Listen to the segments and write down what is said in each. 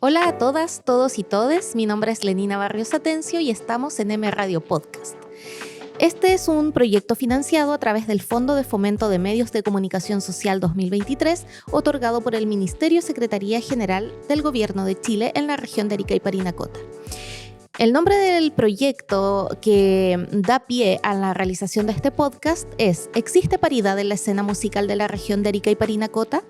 Hola a todas, todos y todes, mi nombre es Lenina Barrios Atencio y estamos en M Radio Podcast. Este es un proyecto financiado a través del Fondo de Fomento de Medios de Comunicación Social 2023, otorgado por el Ministerio Secretaría General del Gobierno de Chile en la región de Arica y Parinacota. El nombre del proyecto que da pie a la realización de este podcast es ¿Existe paridad en la escena musical de la región de Arica y Parinacota?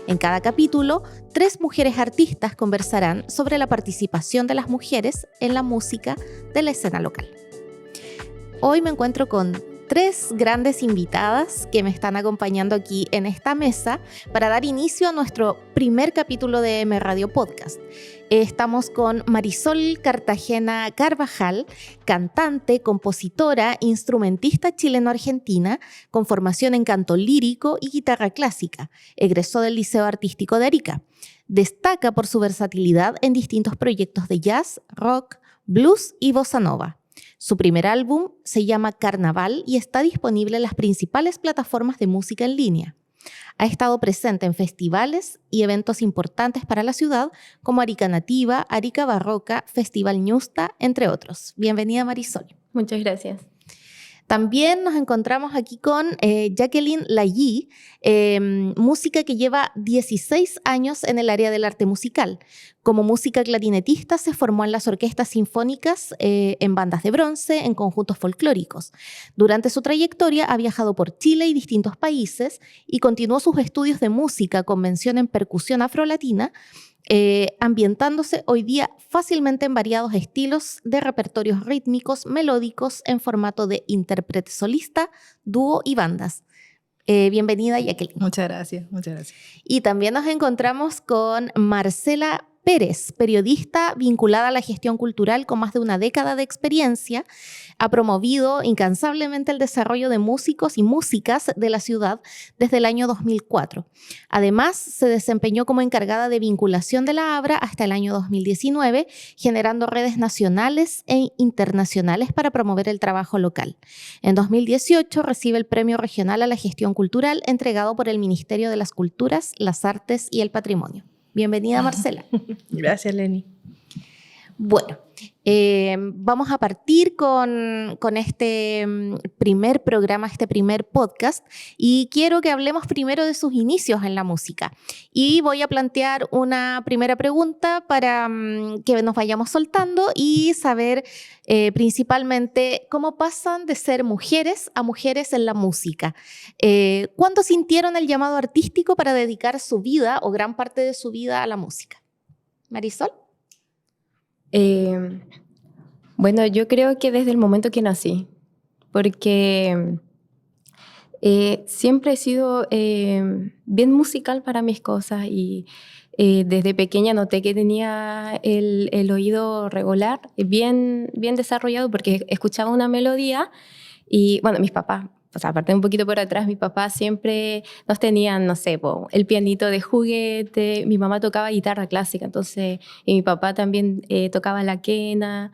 En cada capítulo, 3 mujeres artistas conversarán sobre la participación de las mujeres en la música de la escena local. Hoy me encuentro con 3 grandes invitadas que me están acompañando aquí en esta mesa para dar inicio a nuestro primer capítulo de M Radio Podcast. Estamos con Marisol Cartagena Carvajal, cantante, compositora, instrumentista chileno-argentina, con formación en canto lírico y guitarra clásica. Egresó del Liceo Artístico de Arica. Destaca por su versatilidad en distintos proyectos de jazz, rock, blues y bossa nova. Su primer álbum se llama Carnaval y está disponible en las principales plataformas de música en línea. Ha estado presente en festivales y eventos importantes para la ciudad como Arica Nativa, Arica Barroca, Festival Ñusta, entre otros. Bienvenida, Marisol. Muchas gracias. También nos encontramos aquí con Jacqueline Lallí, música que lleva 16 años en el área del arte musical. Como música clarinetista se formó en las orquestas sinfónicas, en bandas de bronce, en conjuntos folclóricos. Durante su trayectoria ha viajado por Chile y distintos países y continuó sus estudios de música con mención en percusión afrolatina, ambientándose hoy día fácilmente en variados estilos de repertorios rítmicos, melódicos, en formato de intérprete solista, dúo y bandas. Bienvenida, Jacqueline. Muchas gracias. Y también nos encontramos con Marcela Pérez, periodista vinculada a la gestión cultural con más de una década de experiencia. Ha promovido incansablemente el desarrollo de músicos y músicas de la ciudad desde el año 2004. Además, se desempeñó como encargada de vinculación de la ABRA hasta el año 2019, generando redes nacionales e internacionales para promover el trabajo local. En 2018 recibe el Premio Regional a la Gestión Cultural entregado por el Ministerio de las Culturas, las Artes y el Patrimonio. Bienvenida, Marcela. Gracias, Leni. Bueno, vamos a partir con este primer programa, este primer podcast, y quiero que hablemos primero de sus inicios en la música. Y voy a plantear una primera pregunta para que nos vayamos soltando y saber principalmente cómo pasan de ser mujeres a mujeres en la música. ¿Cuándo sintieron el llamado artístico para dedicar su vida o gran parte de su vida a la música? Marisol. Bueno, yo creo que desde el momento que nací, porque siempre he sido bien musical para mis cosas y desde pequeña noté que tenía el oído regular, bien desarrollado, porque escuchaba una melodía y, bueno, mis papás, o sea, aparte un poquito por atrás, mis papás siempre nos tenían, no sé, el pianito de juguete, mi mamá tocaba guitarra clásica, entonces, y mi papá también tocaba la quena,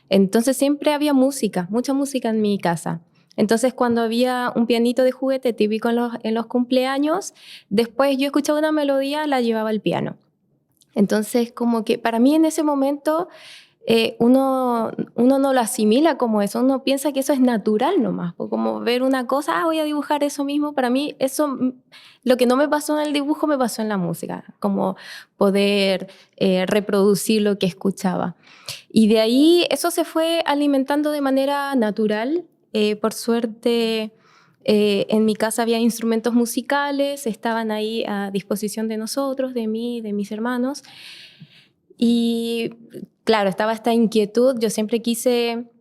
entonces siempre había música, mucha música en mi casa. Entonces, cuando había un pianito de juguete típico en los cumpleaños, después yo escuchaba una melodía, la llevaba al piano. Entonces, como que para mí en ese momento uno no lo asimila como eso, uno piensa que eso es natural nomás, o como ver una cosa, voy a dibujar eso mismo. Para mí eso, lo que no me pasó en el dibujo me pasó en la música, como poder reproducir lo que escuchaba. Y de ahí eso se fue alimentando de manera natural. Por suerte en mi casa había instrumentos musicales, estaban ahí a disposición de nosotros, de mí, de mis hermanos. Y claro, estaba esta inquietud. Yo siempre quise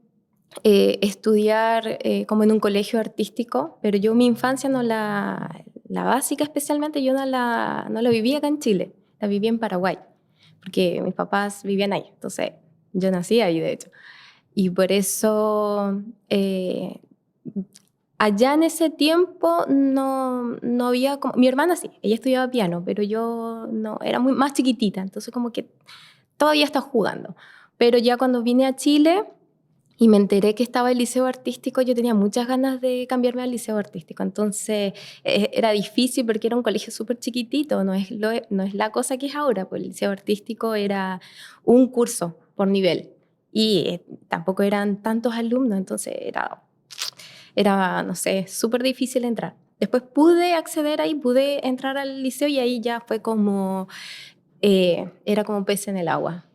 estudiar como en un colegio artístico, pero yo mi infancia la básica especialmente, yo no la viví acá en Chile, la viví en Paraguay, porque mis papás vivían ahí, entonces yo nací ahí de hecho. Y por eso allá en ese tiempo no había como... Mi hermana sí, ella estudiaba piano, pero yo no, era más chiquitita, entonces como que todavía está jugando. Pero ya cuando vine a Chile, y me enteré que estaba el liceo artístico. Yo tenía muchas ganas de cambiarme al liceo artístico, entonces era difícil porque era un colegio súper chiquitito, no es la cosa que es ahora, pues el liceo artístico era un curso por nivel y tampoco eran tantos alumnos, entonces era no sé, súper difícil entrar. Después pude acceder ahí, pude entrar al liceo y ahí ya fue como, era como pez en el agua.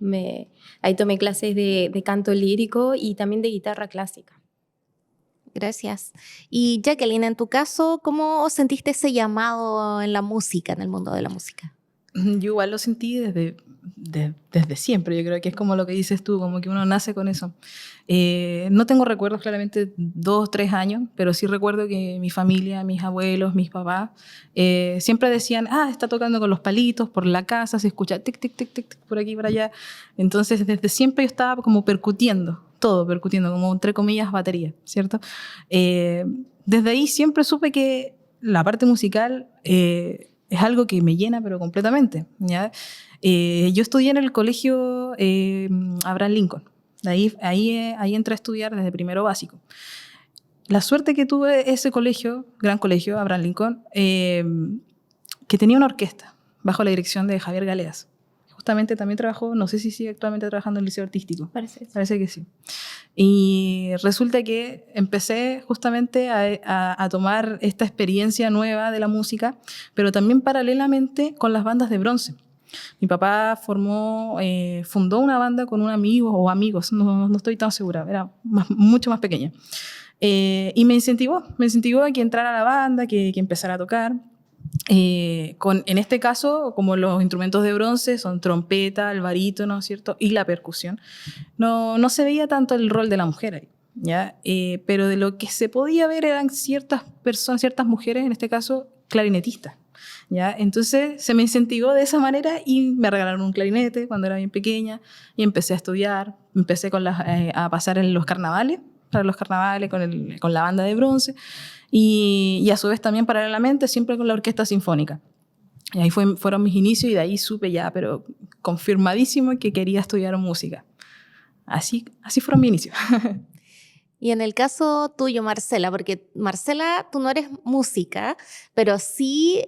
Ahí tomé clases de canto lírico y también de guitarra clásica. Gracias. Y Jacqueline, en tu caso, ¿cómo sentiste ese llamado en la música, en el mundo de la música? Yo igual lo sentí desde siempre. Yo creo que es como lo que dices tú, como que uno nace con eso. No tengo recuerdos claramente 2, 3 años, pero sí recuerdo que mi familia, mis abuelos, mis papás, siempre decían, está tocando con los palitos por la casa, se escucha tic, tic, tic, tic, tic, por aquí, por allá. Entonces, desde siempre yo estaba como percutiendo, como entre comillas batería, ¿cierto? Desde ahí siempre supe que la parte musical es algo que me llena, pero completamente, ¿ya? Yo estudié en el colegio Abraham Lincoln. Ahí entré a estudiar desde primero básico. La suerte que tuve ese colegio, gran colegio, Abraham Lincoln, que tenía una orquesta bajo la dirección de Javier Galeas. Justamente también trabajó, no sé si sigue actualmente trabajando en el liceo artístico. Parece que sí. Y resulta que empecé justamente a tomar esta experiencia nueva de la música, pero también paralelamente con las bandas de bronce. Mi papá fundó una banda con un amigo o amigos, no estoy tan segura, era mucho más pequeña. Y me incentivó a que entrara a la banda, que empezara a tocar. En este caso, como los instrumentos de bronce son trompeta, el barítono, ¿cierto? Y la percusión, no se veía tanto el rol de la mujer ahí, ¿ya? Pero de lo que se podía ver eran ciertas personas, ciertas mujeres, en este caso, clarinetistas, ¿ya? Entonces se me incentivó de esa manera y me regalaron un clarinete cuando era bien pequeña y empecé a estudiar, empecé a pasar en los carnavales, para los carnavales con la banda de bronce. Y a su vez también paralelamente siempre con la orquesta sinfónica. Y ahí fueron mis inicios y de ahí supe ya, pero confirmadísimo que quería estudiar música. Así fueron mis inicios. Y en el caso tuyo, Marcela, porque Marcela, tú no eres música, pero sí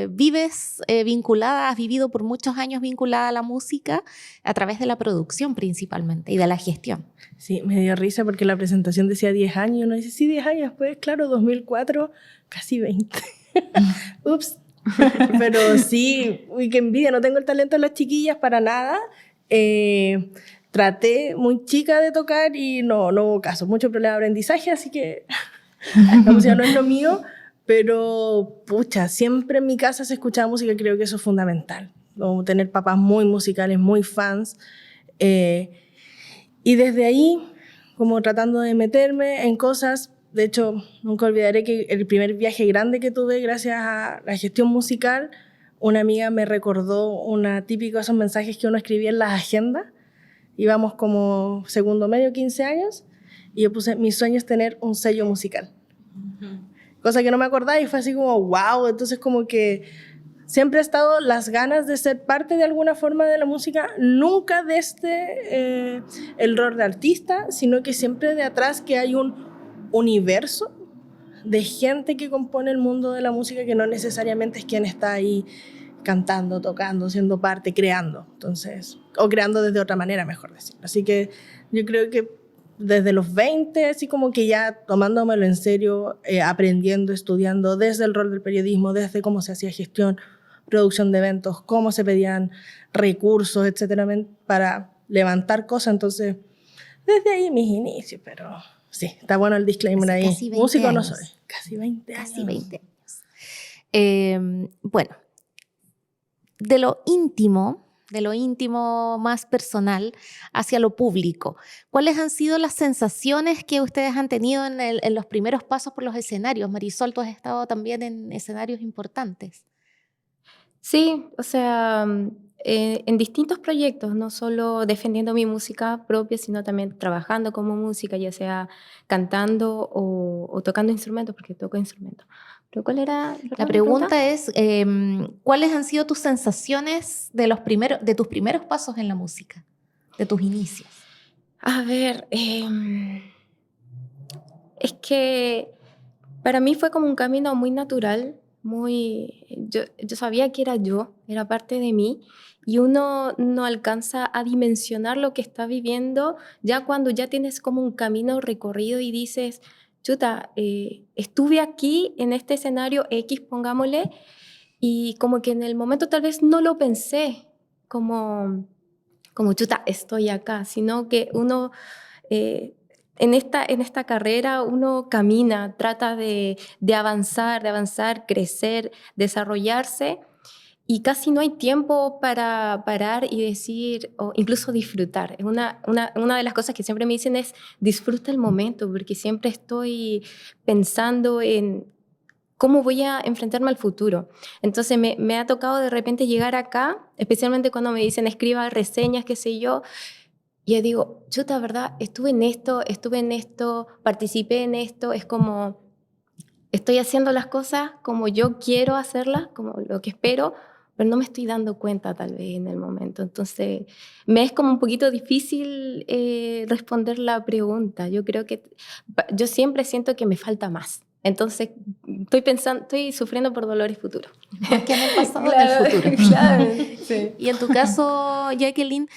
vives vinculada, has vivido por muchos años vinculada a la música a través de la producción principalmente y de la gestión. Sí, me dio risa porque la presentación decía 10 años y uno dice, sí, 10 años, pues claro, 2004, casi 20. Ups. Pero sí, uy, qué envidia, no tengo el talento de las chiquillas para nada. Traté muy chica de tocar y no hubo caso, mucho problema de aprendizaje, así que la música no es lo mío, pero pucha, siempre en mi casa se escuchaba música, creo que eso es fundamental, como tener papás muy musicales, muy fans, y desde ahí, como tratando de meterme en cosas. De hecho, nunca olvidaré que el primer viaje grande que tuve gracias a la gestión musical, una amiga me recordó esos mensajes que uno escribía en las agendas. Íbamos como segundo medio, 15 años, y yo puse, mi sueño es tener un sello musical. Cosa que no me acordaba y fue así como, wow. Entonces como que siempre he estado las ganas de ser parte de alguna forma de la música, nunca desde el rol de artista, sino que siempre de atrás que hay un universo de gente que compone el mundo de la música que no necesariamente es quien está ahí cantando, tocando, siendo parte, creando. Entonces, o creando desde otra manera, mejor decir. Así que yo creo que desde los 20, así como que ya tomándomelo en serio, aprendiendo, estudiando desde el rol del periodismo, desde cómo se hacía gestión, producción de eventos, cómo se pedían recursos, etcétera, para levantar cosas. Entonces, desde ahí mis inicios, pero sí, está bueno el disclaimer ahí. Músico años. No soy. Casi 20 años. Casi 20 años. Bueno, de lo íntimo más personal hacia lo público, ¿cuáles han sido las sensaciones que ustedes han tenido en los primeros pasos por los escenarios? Marisol, tú has estado también en escenarios importantes. Sí, o sea, en distintos proyectos, no solo defendiendo mi música propia, sino también trabajando como música, ya sea cantando o tocando instrumentos, porque toco instrumentos. ¿Pero cuál era la pregunta? Es, ¿cuáles han sido tus sensaciones de tus primeros pasos en la música, de tus inicios? A ver, es que para mí fue como un camino muy natural, yo sabía que era parte de mí, y uno no alcanza a dimensionar lo que está viviendo ya cuando ya tienes como un camino recorrido y dices, chuta, estuve aquí en este escenario X, pongámosle, y como que en el momento tal vez no lo pensé como chuta, estoy acá, sino que uno en esta carrera uno camina, trata de avanzar, crecer, desarrollarse, y casi no hay tiempo para parar y decir, o incluso disfrutar. Una de las cosas que siempre me dicen es, disfruta el momento, porque siempre estoy pensando en cómo voy a enfrentarme al futuro. Entonces me ha tocado de repente llegar acá, especialmente cuando me dicen escriba reseñas, qué sé yo, y yo digo, chuta, ¿verdad? Estuve en esto, participé en esto, es como estoy haciendo las cosas como yo quiero hacerlas, como lo que espero, pero no me estoy dando cuenta tal vez en el momento. Entonces, me es como un poquito difícil responder la pregunta. Yo siempre siento que me falta más. Entonces, estoy sufriendo por dolores futuros. Más que en el pasado, Claro, en el futuro. claro, sí. Y en tu caso, Jacqueline,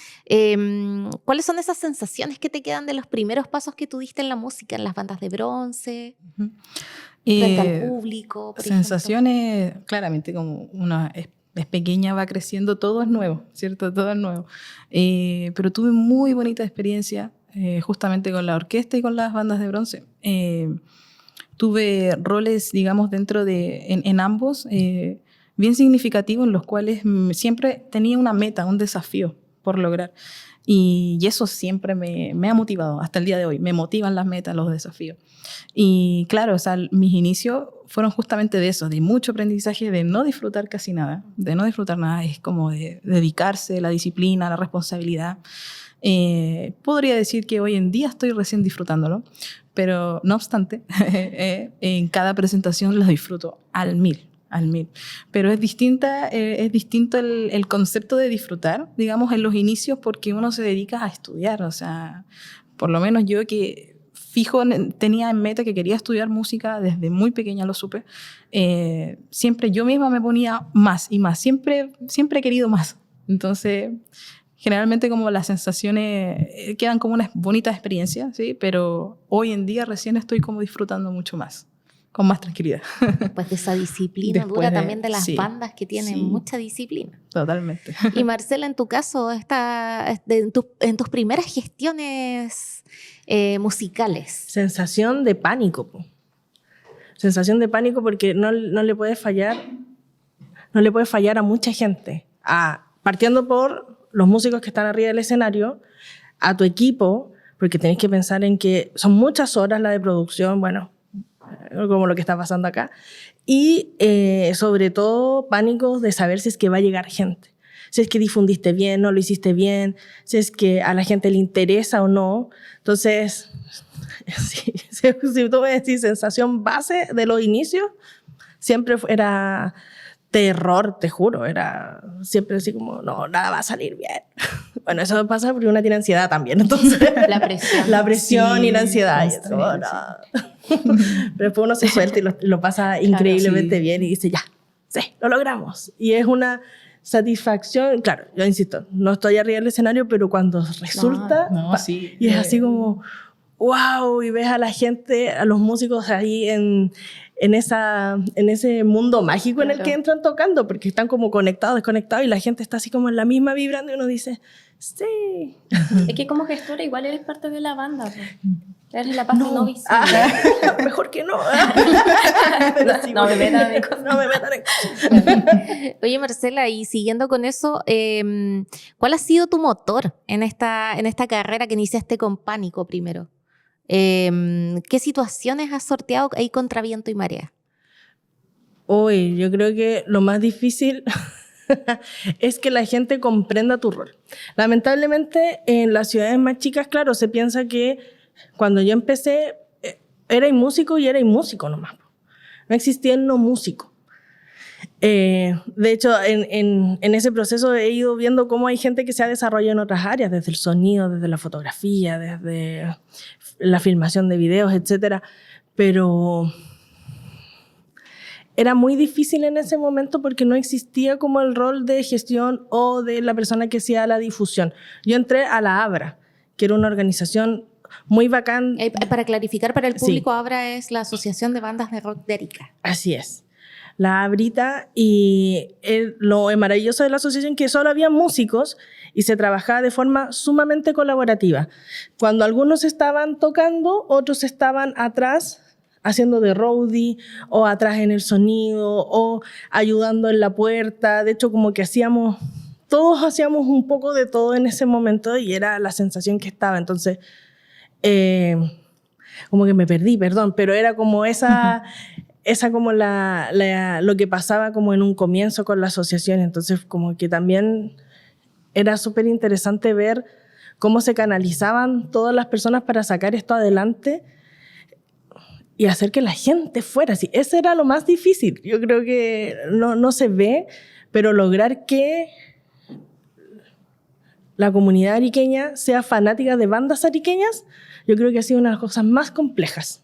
¿cuáles son esas sensaciones que te quedan de los primeros pasos que tú diste en la música, en las bandas de bronce, frente al público, por sensaciones, claramente, como una es pequeña, va creciendo, todo es nuevo, ¿cierto? Todo es nuevo. Pero tuve muy bonita experiencia justamente con la orquesta y con las bandas de bronce. Tuve roles, digamos, en ambos, bien significativos, en los cuales siempre tenía una meta, un desafío por lograr. Y eso siempre me ha motivado, hasta el día de hoy. Me motivan las metas, los desafíos. Y claro, o sea, mis inicios fueron justamente de eso, de mucho aprendizaje, de no disfrutar casi nada, de no disfrutar nada, es como de dedicarse, la disciplina, la responsabilidad. Podría decir que hoy en día estoy recién disfrutándolo, pero no obstante, en cada presentación lo disfruto al mil. Pero es distinto el concepto de disfrutar, digamos, en los inicios, porque uno se dedica a estudiar. O sea, por lo menos yo que tenía en meta que quería estudiar música, desde muy pequeña lo supe, siempre yo misma me ponía más y más, siempre he querido más. Entonces, generalmente como las sensaciones quedan como una bonita experiencia, ¿sí? Pero hoy en día recién estoy como disfrutando mucho más, con más tranquilidad. Después de esa disciplina dura también de las bandas que tienen mucha disciplina. Totalmente. Y Marcela, en tu caso, en tus primeras gestiones musicales. Sensación de pánico, po. Sensación de pánico porque no le puede fallar a mucha gente. Partiendo por los músicos que están arriba del escenario, a tu equipo, porque tenés que pensar en que son muchas horas la de producción, bueno, como lo que está pasando acá, y sobre todo pánicos de saber si es que va a llegar gente, si es que difundiste bien, no lo hiciste bien, si es que a la gente le interesa o no. Entonces, si tú me decís sensación base de los inicios, siempre era terror, te juro, era siempre así como, no, nada va a salir bien. Bueno, eso pasa porque una tiene ansiedad también, entonces. La presión y la ansiedad. Y eso, no. Pero después uno se suelta y lo pasa increíblemente bien y dice, ya, sí, lo logramos. Y es una satisfacción, claro, yo insisto, no estoy arriba del escenario, pero cuando resulta, y es así como, wow, y ves a la gente, a los músicos ahí en ese mundo mágico en el que entran tocando, porque están como conectados, desconectados, y la gente está así como en la misma vibrando y uno dice, sí. Es que como gestora igual eres parte de la banda, pues. Eres la parte no visible. Mejor que no. Pero sí, no me metan en cosas. Oye, Marcela, y siguiendo con eso, ¿cuál ha sido tu motor en esta carrera que iniciaste con Pánico primero? ¿Qué situaciones has sorteado ahí contra viento y marea? Hoy yo creo que lo más difícil es que la gente comprenda tu rol. Lamentablemente en las ciudades más chicas, claro, se piensa que cuando yo empecé erais músico y erais músico nomás. No existía el no músico. De hecho, en ese proceso he ido viendo cómo hay gente que se ha desarrollado en otras áreas, desde el sonido, desde la fotografía, desde la filmación de videos, etc. Pero era muy difícil en ese momento porque no existía como el rol de gestión o de la persona que hacía la difusión. Yo entré a la ABRA, que era una organización muy bacán. Para clarificar para el público, Sí. ABRA es la Asociación de Bandas de Rock de Arica. Así es. La Abrita, y lo maravilloso de la asociación que solo había músicos y se trabajaba de forma sumamente colaborativa. Cuando algunos estaban tocando, otros estaban atrás haciendo de roadie o atrás en el sonido o ayudando en la puerta. De hecho, como que todos hacíamos un poco de todo en ese momento y era la sensación que estaba. Entonces, como que me perdí, perdón, pero era como esa como lo que pasaba como en un comienzo con la asociación. Entonces, como que también era súper interesante ver cómo se canalizaban todas las personas para sacar esto adelante y hacer que la gente fuera así. Ese era lo más difícil. Yo creo que no se ve, pero lograr que la comunidad ariqueña sea fanática de bandas ariqueñas, yo creo que ha sido una de las cosas más complejas.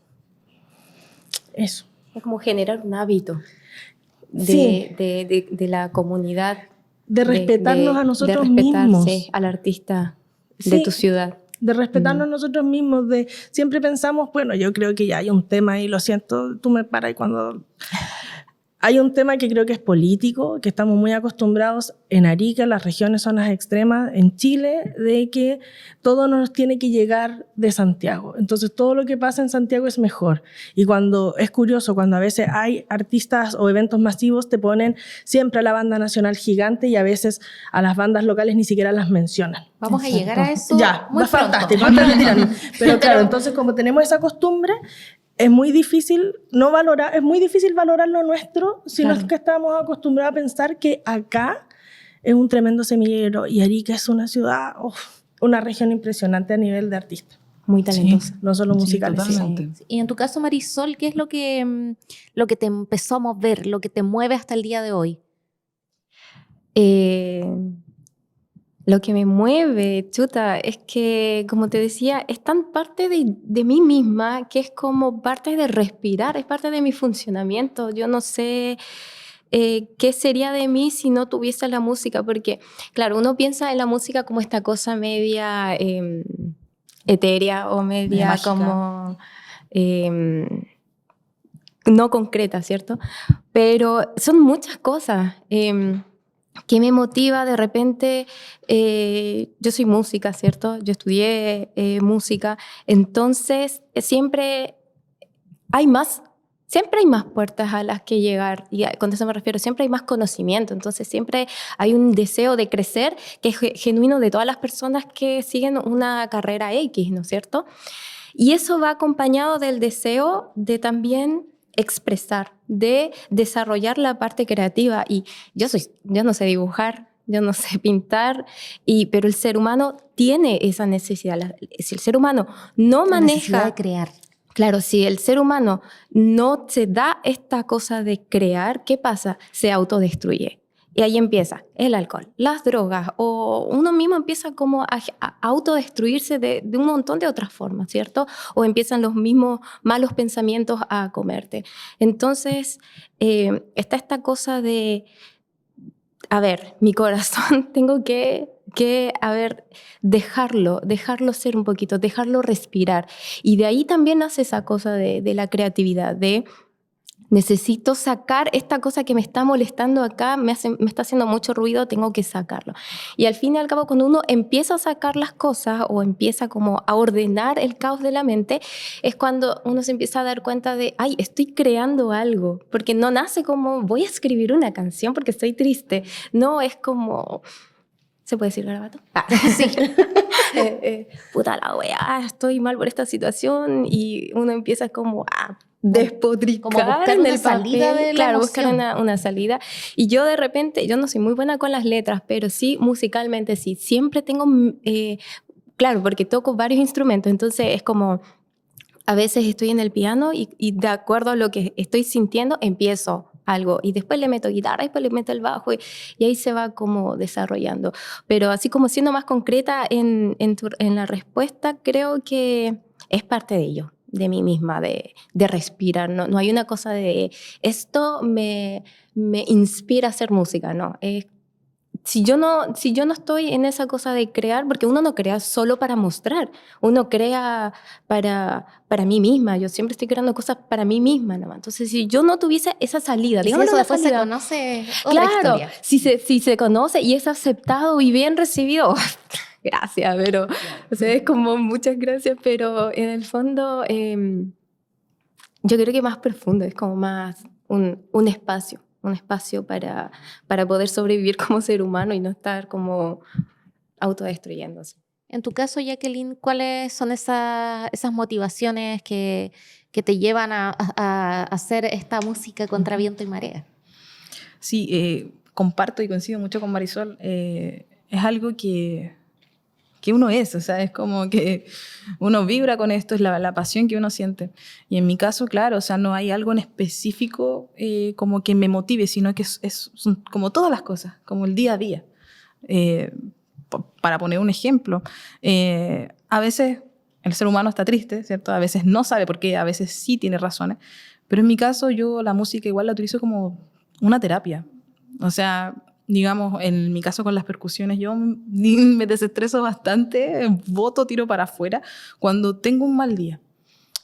Eso. Es como generar un hábito Sí. de la comunidad. De respetarnos a nosotros de respetarse mismos. al artista de Sí. tu ciudad. De respetarnos nosotros mismos, de siempre pensamos, bueno, yo creo que ya hay un tema ahí, lo siento, tú me paras cuando... Hay un tema que creo que es político, que estamos muy acostumbrados en Arica, en las regiones, zonas extremas, en Chile, de que todo nos tiene que llegar de Santiago. Entonces, todo lo que pasa en Santiago es mejor. Y cuando es curioso, cuando a veces hay artistas o eventos masivos, te ponen siempre a la banda nacional gigante y a veces a las bandas locales ni siquiera las mencionan. Vamos a llegar a eso Ya, muy va pronto. fantástico. Antes de tirarnos. Pero claro, entonces como tenemos esa costumbre, es muy difícil valorar lo nuestro si no es que estamos acostumbrados a pensar que acá es un tremendo semillero y Arica es una ciudad, una región impresionante a nivel de artistas. Muy talentosa. Sí. No solo Sí, musicales. totalmente. Y en tu caso, Marisol, ¿qué es lo que te empezó a mover, lo que te mueve hasta el día de hoy? Lo que me mueve, chuta, es que, como te decía, es tan parte de mí misma que es como parte de respirar, es parte de mi funcionamiento. Yo no sé qué sería de mí si no tuviese la música, porque, claro, uno piensa en la música como esta cosa media etérea o media Mágica. como no concreta, ¿cierto? Pero son muchas cosas. ¿Qué me motiva de repente? Yo soy música, ¿cierto? Yo estudié música, entonces siempre hay más puertas a las que llegar, y con eso me refiero, siempre hay más conocimiento, entonces siempre hay un deseo de crecer que es genuino de todas las personas que siguen una carrera X, ¿no es cierto? Y eso va acompañado del deseo de también expresar, de desarrollar la parte creativa. Y yo no sé dibujar, yo no sé pintar, pero el ser humano tiene esa necesidad. Si el ser humano no La necesidad maneja... de crear. Claro, si el ser humano no se da esta cosa de crear, ¿qué pasa? Se autodestruye. Y ahí empieza el alcohol, las drogas, o uno mismo empieza como a autodestruirse de un montón de otras formas, ¿cierto? O empiezan los mismos malos pensamientos a comerte. Entonces, está esta cosa de, a ver, mi corazón, tengo que dejarlo ser un poquito, dejarlo respirar. Y de ahí también nace esa cosa de la creatividad, de necesito sacar esta cosa que me está molestando acá, me está haciendo mucho ruido, tengo que sacarlo. Y al fin y al cabo, cuando uno empieza a sacar las cosas o empieza como a ordenar el caos de la mente, es cuando uno se empieza a dar cuenta de, ay, estoy creando algo, porque no nace como, voy a escribir una canción porque estoy triste. No, es como... ¿Se puede decir garabato? Sí. Puta la wea, estoy mal por esta situación, y uno empieza como a despotricar, como buscar en una el salida papel. de la Claro, emoción. buscar una salida. Y yo de repente, yo no soy muy buena con las letras, pero sí musicalmente sí. Siempre tengo, claro, porque toco varios instrumentos, entonces es como... A veces estoy en el piano y de acuerdo a lo que estoy sintiendo, empiezo algo y después le meto guitarra y después le meto el bajo y ahí se va como desarrollando. Pero así como siendo más concreta en la respuesta, creo que es parte de ello, de mí misma, de respirar. No hay una cosa de esto me inspira a hacer música, no. Si yo no estoy en esa cosa de crear, porque uno no crea solo para mostrar, uno crea para mí misma. Yo siempre estoy creando cosas para mí misma, ¿no? Entonces, si yo no tuviese esa salida, Y si digamos eso una después salida, se conoce, otra claro, historia. si se conoce y es aceptado y bien recibido, gracias, pero o sea, es como muchas gracias, pero en el fondo yo creo que más profundo, es como más un espacio para poder sobrevivir como ser humano y no estar como autodestruyéndose. En tu caso, Jacqueline, ¿cuáles son esas motivaciones que te llevan a hacer esta música contra viento y marea? Sí, comparto y coincido mucho con Marisol. Es algo que uno es, o sea, es como que uno vibra con esto, es la pasión que uno siente. Y en mi caso, claro, o sea, no hay algo en específico como que me motive, sino que son como todas las cosas, como el día a día. Para poner un ejemplo, a veces el ser humano está triste, ¿cierto? A veces no sabe por qué, a veces sí tiene razones, pero en mi caso yo la música igual la utilizo como una terapia. O sea, digamos, en mi caso con las percusiones, yo me desestreso bastante, boto, tiro para afuera cuando tengo un mal día.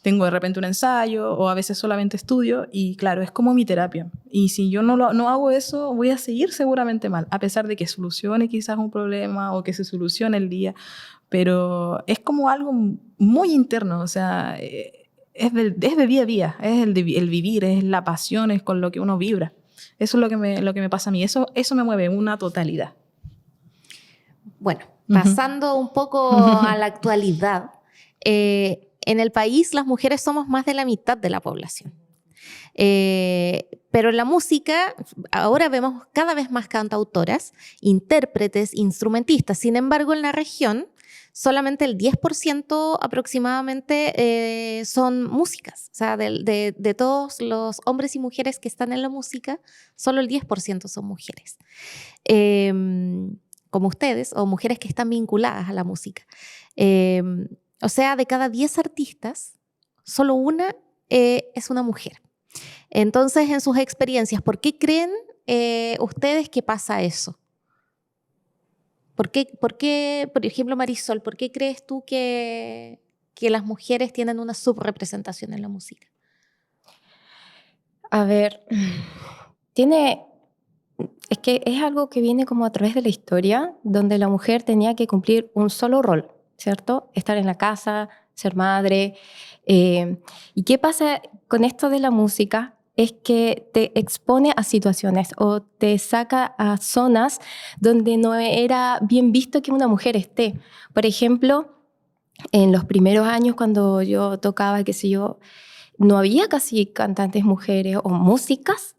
Tengo de repente un ensayo o a veces solamente estudio y claro, es como mi terapia. Y si yo no hago eso, voy a seguir seguramente mal, a pesar de que solucione quizás un problema o que se solucione el día, pero es como algo muy interno, o sea, es de día a día, es el vivir, es la pasión, es con lo que uno vibra. Eso es lo que me pasa a mí, eso me mueve una totalidad. Bueno, pasando un poco a la actualidad, en el país las mujeres somos más de la mitad de la población. Pero en la música ahora vemos cada vez más cantautoras, intérpretes, instrumentistas. Sin embargo, en la región solamente el 10% aproximadamente son músicas. O sea, de todos los hombres y mujeres que están en la música, solo el 10% son mujeres. Como ustedes, o mujeres que están vinculadas a la música. O sea, de cada 10 artistas, solo una es una mujer. Entonces, en sus experiencias, ¿por qué creen ustedes que pasa eso? ¿Por qué, por ejemplo, Marisol, por qué crees tú que las mujeres tienen una subrepresentación en la música? A ver, es que es algo que viene como a través de la historia, donde la mujer tenía que cumplir un solo rol, ¿cierto? Estar en la casa, ser madre. ¿Y qué pasa con esto de la música? Es que te expone a situaciones o te saca a zonas donde no era bien visto que una mujer esté. Por ejemplo, en los primeros años cuando yo tocaba, qué sé yo, no había casi cantantes mujeres o músicas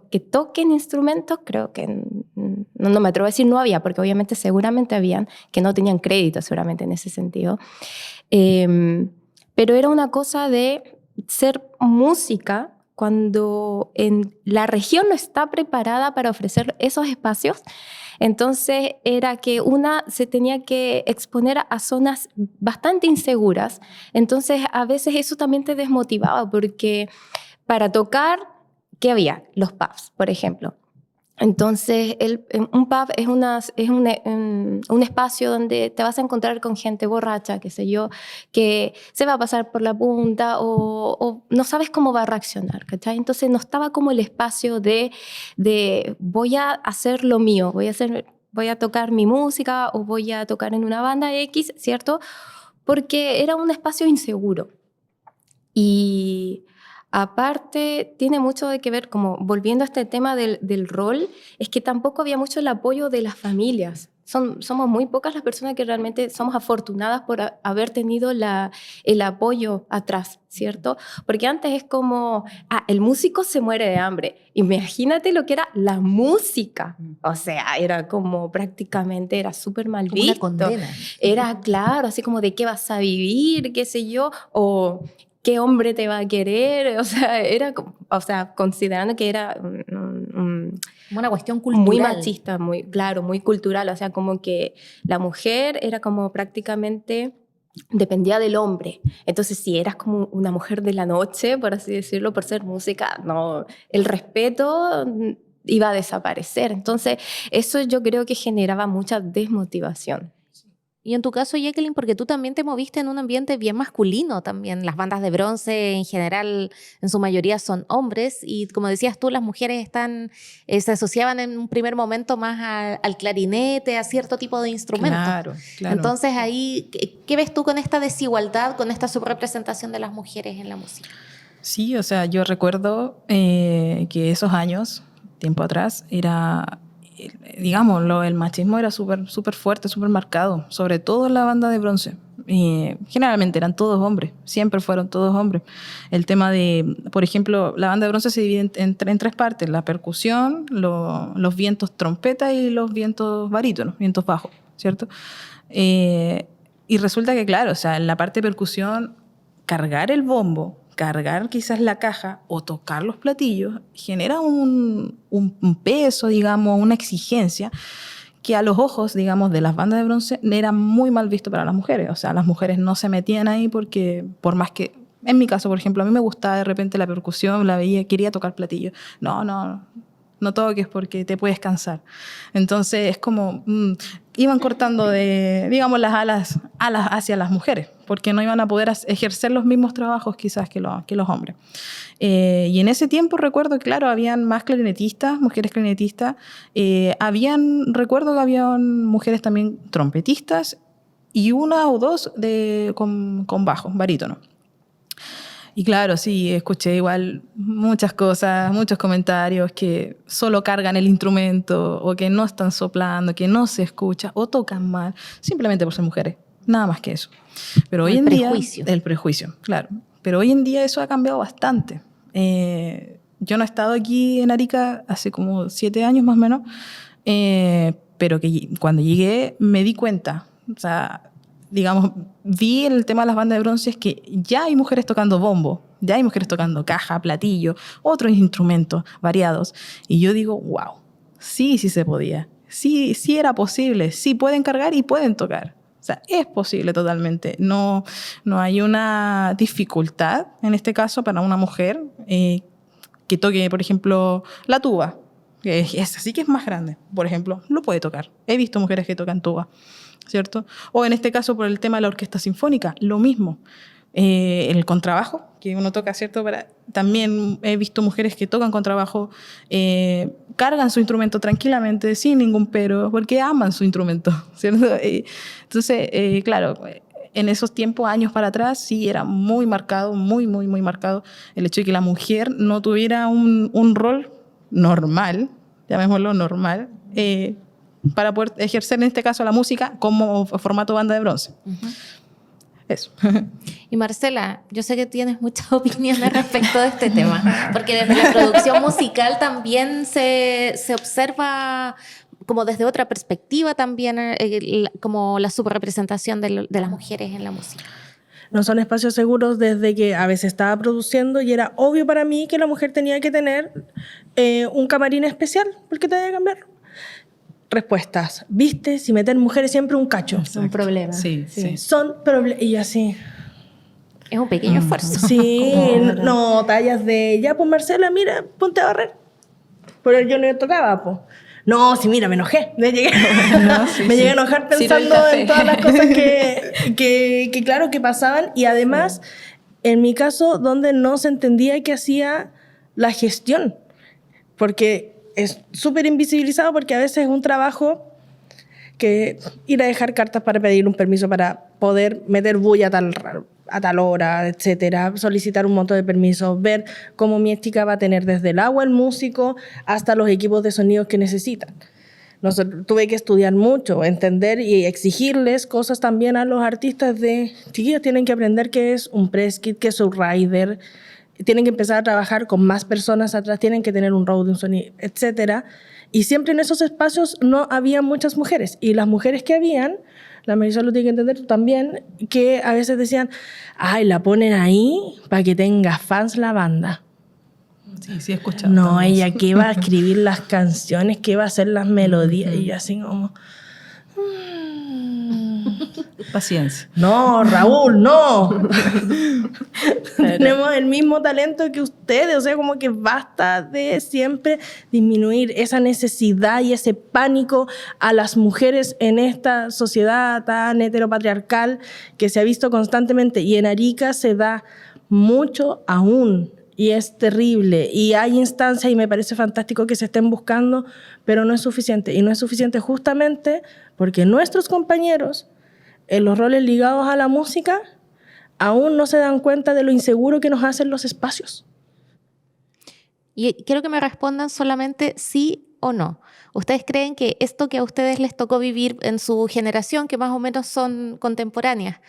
que toquen instrumentos. Creo que no me atrevo a decir no había, porque obviamente seguramente habían que no tenían crédito seguramente en ese sentido. Pero era una cosa de ser música cuando en la región no está preparada para ofrecer esos espacios. Entonces era que una se tenía que exponer a zonas bastante inseguras. Entonces a veces eso también te desmotivaba porque para tocar, ¿qué había? Los pubs, por ejemplo. Entonces, un pub es un espacio donde te vas a encontrar con gente borracha, qué sé yo, que se va a pasar por la punta o no sabes cómo va a reaccionar, ¿cachai? Entonces, no estaba como el espacio de voy a hacer lo mío, voy a tocar mi música o voy a tocar en una banda X, ¿cierto? Porque era un espacio inseguro. Y aparte, tiene mucho que ver, como volviendo a este tema del rol, es que tampoco había mucho el apoyo de las familias. Somos muy pocas las personas que realmente somos afortunadas por haber tenido el apoyo atrás, ¿cierto? Porque antes es como, el músico se muere de hambre. Imagínate lo que era la música. O sea, era como prácticamente, era súper mal visto. Una condena. Era claro, así como de qué vas a vivir, qué sé yo, o ¿qué hombre te va a querer? O sea, considerando que era Una cuestión cultural. muy machista, muy, claro, muy cultural. O sea, como que la mujer era como prácticamente dependía del hombre. Entonces, si eras como una mujer de la noche, por así decirlo, por ser música, no, el respeto iba a desaparecer. Entonces, eso yo creo que generaba mucha desmotivación. Y en tu caso, Jacqueline, porque tú también te moviste en un ambiente bien masculino también. Las bandas de bronce en general, en su mayoría son hombres y como decías tú, las mujeres se asociaban en un primer momento más al clarinete, a cierto tipo de instrumento. Claro. Entonces ahí, ¿qué ves tú con esta desigualdad, con esta subrepresentación de las mujeres en la música? Sí, o sea, yo recuerdo que esos años, tiempo atrás, era... digámoslo, el machismo era súper fuerte, súper marcado, sobre todo en la banda de bronce. Generalmente eran todos hombres, siempre fueron todos hombres. El tema de, por ejemplo, la banda de bronce se divide en tres partes: la percusión, los vientos trompeta y los vientos barítonos, vientos bajos, ¿cierto? Y resulta que, claro, o sea, en la parte de percusión, cargar el bombo, cargar quizás la caja o tocar los platillos genera un peso, digamos, una exigencia que a los ojos, digamos, de las bandas de bronce era muy mal visto para las mujeres. O sea, las mujeres no se metían ahí porque, por más que, en mi caso, por ejemplo, a mí me gustaba de repente la percusión, la veía, quería tocar platillos. No toques porque te puedes cansar. Entonces es como, iban cortando digamos, las alas hacia las mujeres, porque no iban a poder ejercer los mismos trabajos quizás que los hombres. Y en ese tiempo recuerdo que, claro, habían más clarinetistas, mujeres clarinetistas, recuerdo que habían mujeres también trompetistas y una o dos con bajo, barítono. Y claro, sí, escuché igual muchas cosas, muchos comentarios que solo cargan el instrumento o que no están soplando, que no se escucha o tocan mal, simplemente por ser mujeres, nada más que eso. Pero hoy en día... El prejuicio, claro. Pero hoy en día eso ha cambiado bastante. Yo no he estado aquí en Arica hace como 7 años más o menos, pero que cuando llegué me di cuenta, o sea... digamos, vi el tema de las bandas de bronce es que ya hay mujeres tocando bombo, ya hay mujeres tocando caja, platillo, otros instrumentos variados. Y yo digo, wow, sí se podía. Sí era posible. Sí pueden cargar y pueden tocar. O sea, es posible totalmente. No hay una dificultad, en este caso, para una mujer que toque, por ejemplo, la tuba. Es así que es más grande. Por ejemplo, lo puede tocar. He visto mujeres que tocan tuba, ¿cierto? O en este caso por el tema de la orquesta sinfónica, lo mismo. El contrabajo, que uno toca, ¿cierto? También he visto mujeres que tocan contrabajo, cargan su instrumento tranquilamente, sin ningún pero, porque aman su instrumento, ¿cierto? Entonces, claro, en esos tiempos, años para atrás, sí era muy marcado, muy marcado el hecho de que la mujer no tuviera un rol normal, llamémoslo normal, para poder ejercer en este caso la música como formato banda de bronce. Eso. Y Marcela, yo sé que tienes muchas opiniones respecto de este tema, porque desde la producción musical también se observa como desde otra perspectiva también como la subrepresentación de las mujeres en la música. No son espacios seguros desde que a veces estaba produciendo y era obvio para mí que la mujer tenía que tener un camarín especial porque tenía que cambiarlo. Respuestas: viste, si meter mujeres siempre un cacho. Exacto. Son problemas. Sí. Son problemas. Y así. Es un pequeño esfuerzo. Sí, no, tallas de, ya pues Marcela, mira, ponte a barrer. Pero yo no tocaba, pues. No, sí, mira, me enojé. Me llegué a enojar pensando en todas las cosas que claro, que pasaban. Y además, en mi caso, donde no se entendía que hacía la gestión. Porque es súper invisibilizado, porque a veces es un trabajo que ir a dejar cartas para pedir un permiso para poder meter bulla a tal hora, etcétera, solicitar un monto de permisos, ver cómo mi chica va a tener desde el agua, el músico, hasta los equipos de sonidos que necesitan. Tuve que estudiar mucho, entender y exigirles cosas también a los artistas de, chiquillos, tienen que aprender qué es un press kit, qué es un rider, tienen que empezar a trabajar con más personas atrás, tienen que tener un road, un sonido, etcétera. Y siempre en esos espacios no había muchas mujeres, y las mujeres que habían la Marisol lo tiene que entender, tú también, que a veces decían, ay, la ponen ahí para que tenga fans la banda. Sí, he escuchado. No, también ella eso. que va a escribir las canciones, que va a hacer las melodías, y yo así como... Paciencia. No, Raúl, no. Tenemos el mismo talento que ustedes, o sea, como que basta de siempre disminuir esa necesidad y ese pánico a las mujeres en esta sociedad tan heteropatriarcal que se ha visto constantemente, y en Arica se da mucho aún. Y es terrible. Y hay instancias, y me parece fantástico que se estén buscando, pero no es suficiente. Y no es suficiente justamente porque nuestros compañeros, en los roles ligados a la música, aún no se dan cuenta de lo inseguro que nos hacen los espacios. Y quiero que me respondan solamente sí o no. ¿Ustedes creen que esto que a ustedes les tocó vivir en su generación, que más o menos son contemporáneas,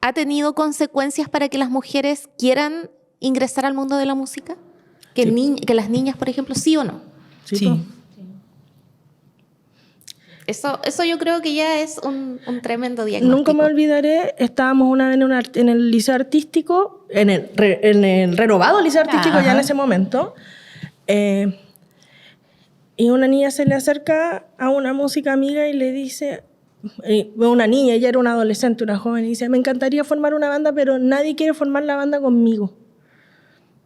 ha tenido consecuencias para que las mujeres quieran ingresar al mundo de la música? ¿Que, Sí. que las niñas, por ejemplo, sí o no? Sí. Eso yo creo que ya es un tremendo diagnóstico. Nunca me olvidaré, estábamos una vez en el liceo artístico, en el renovado liceo artístico ya en ese momento, y una niña se le acerca a una música amiga y le dice, una niña, ella era una adolescente, una joven, y dice, me encantaría formar una banda, pero nadie quiere formar la banda conmigo,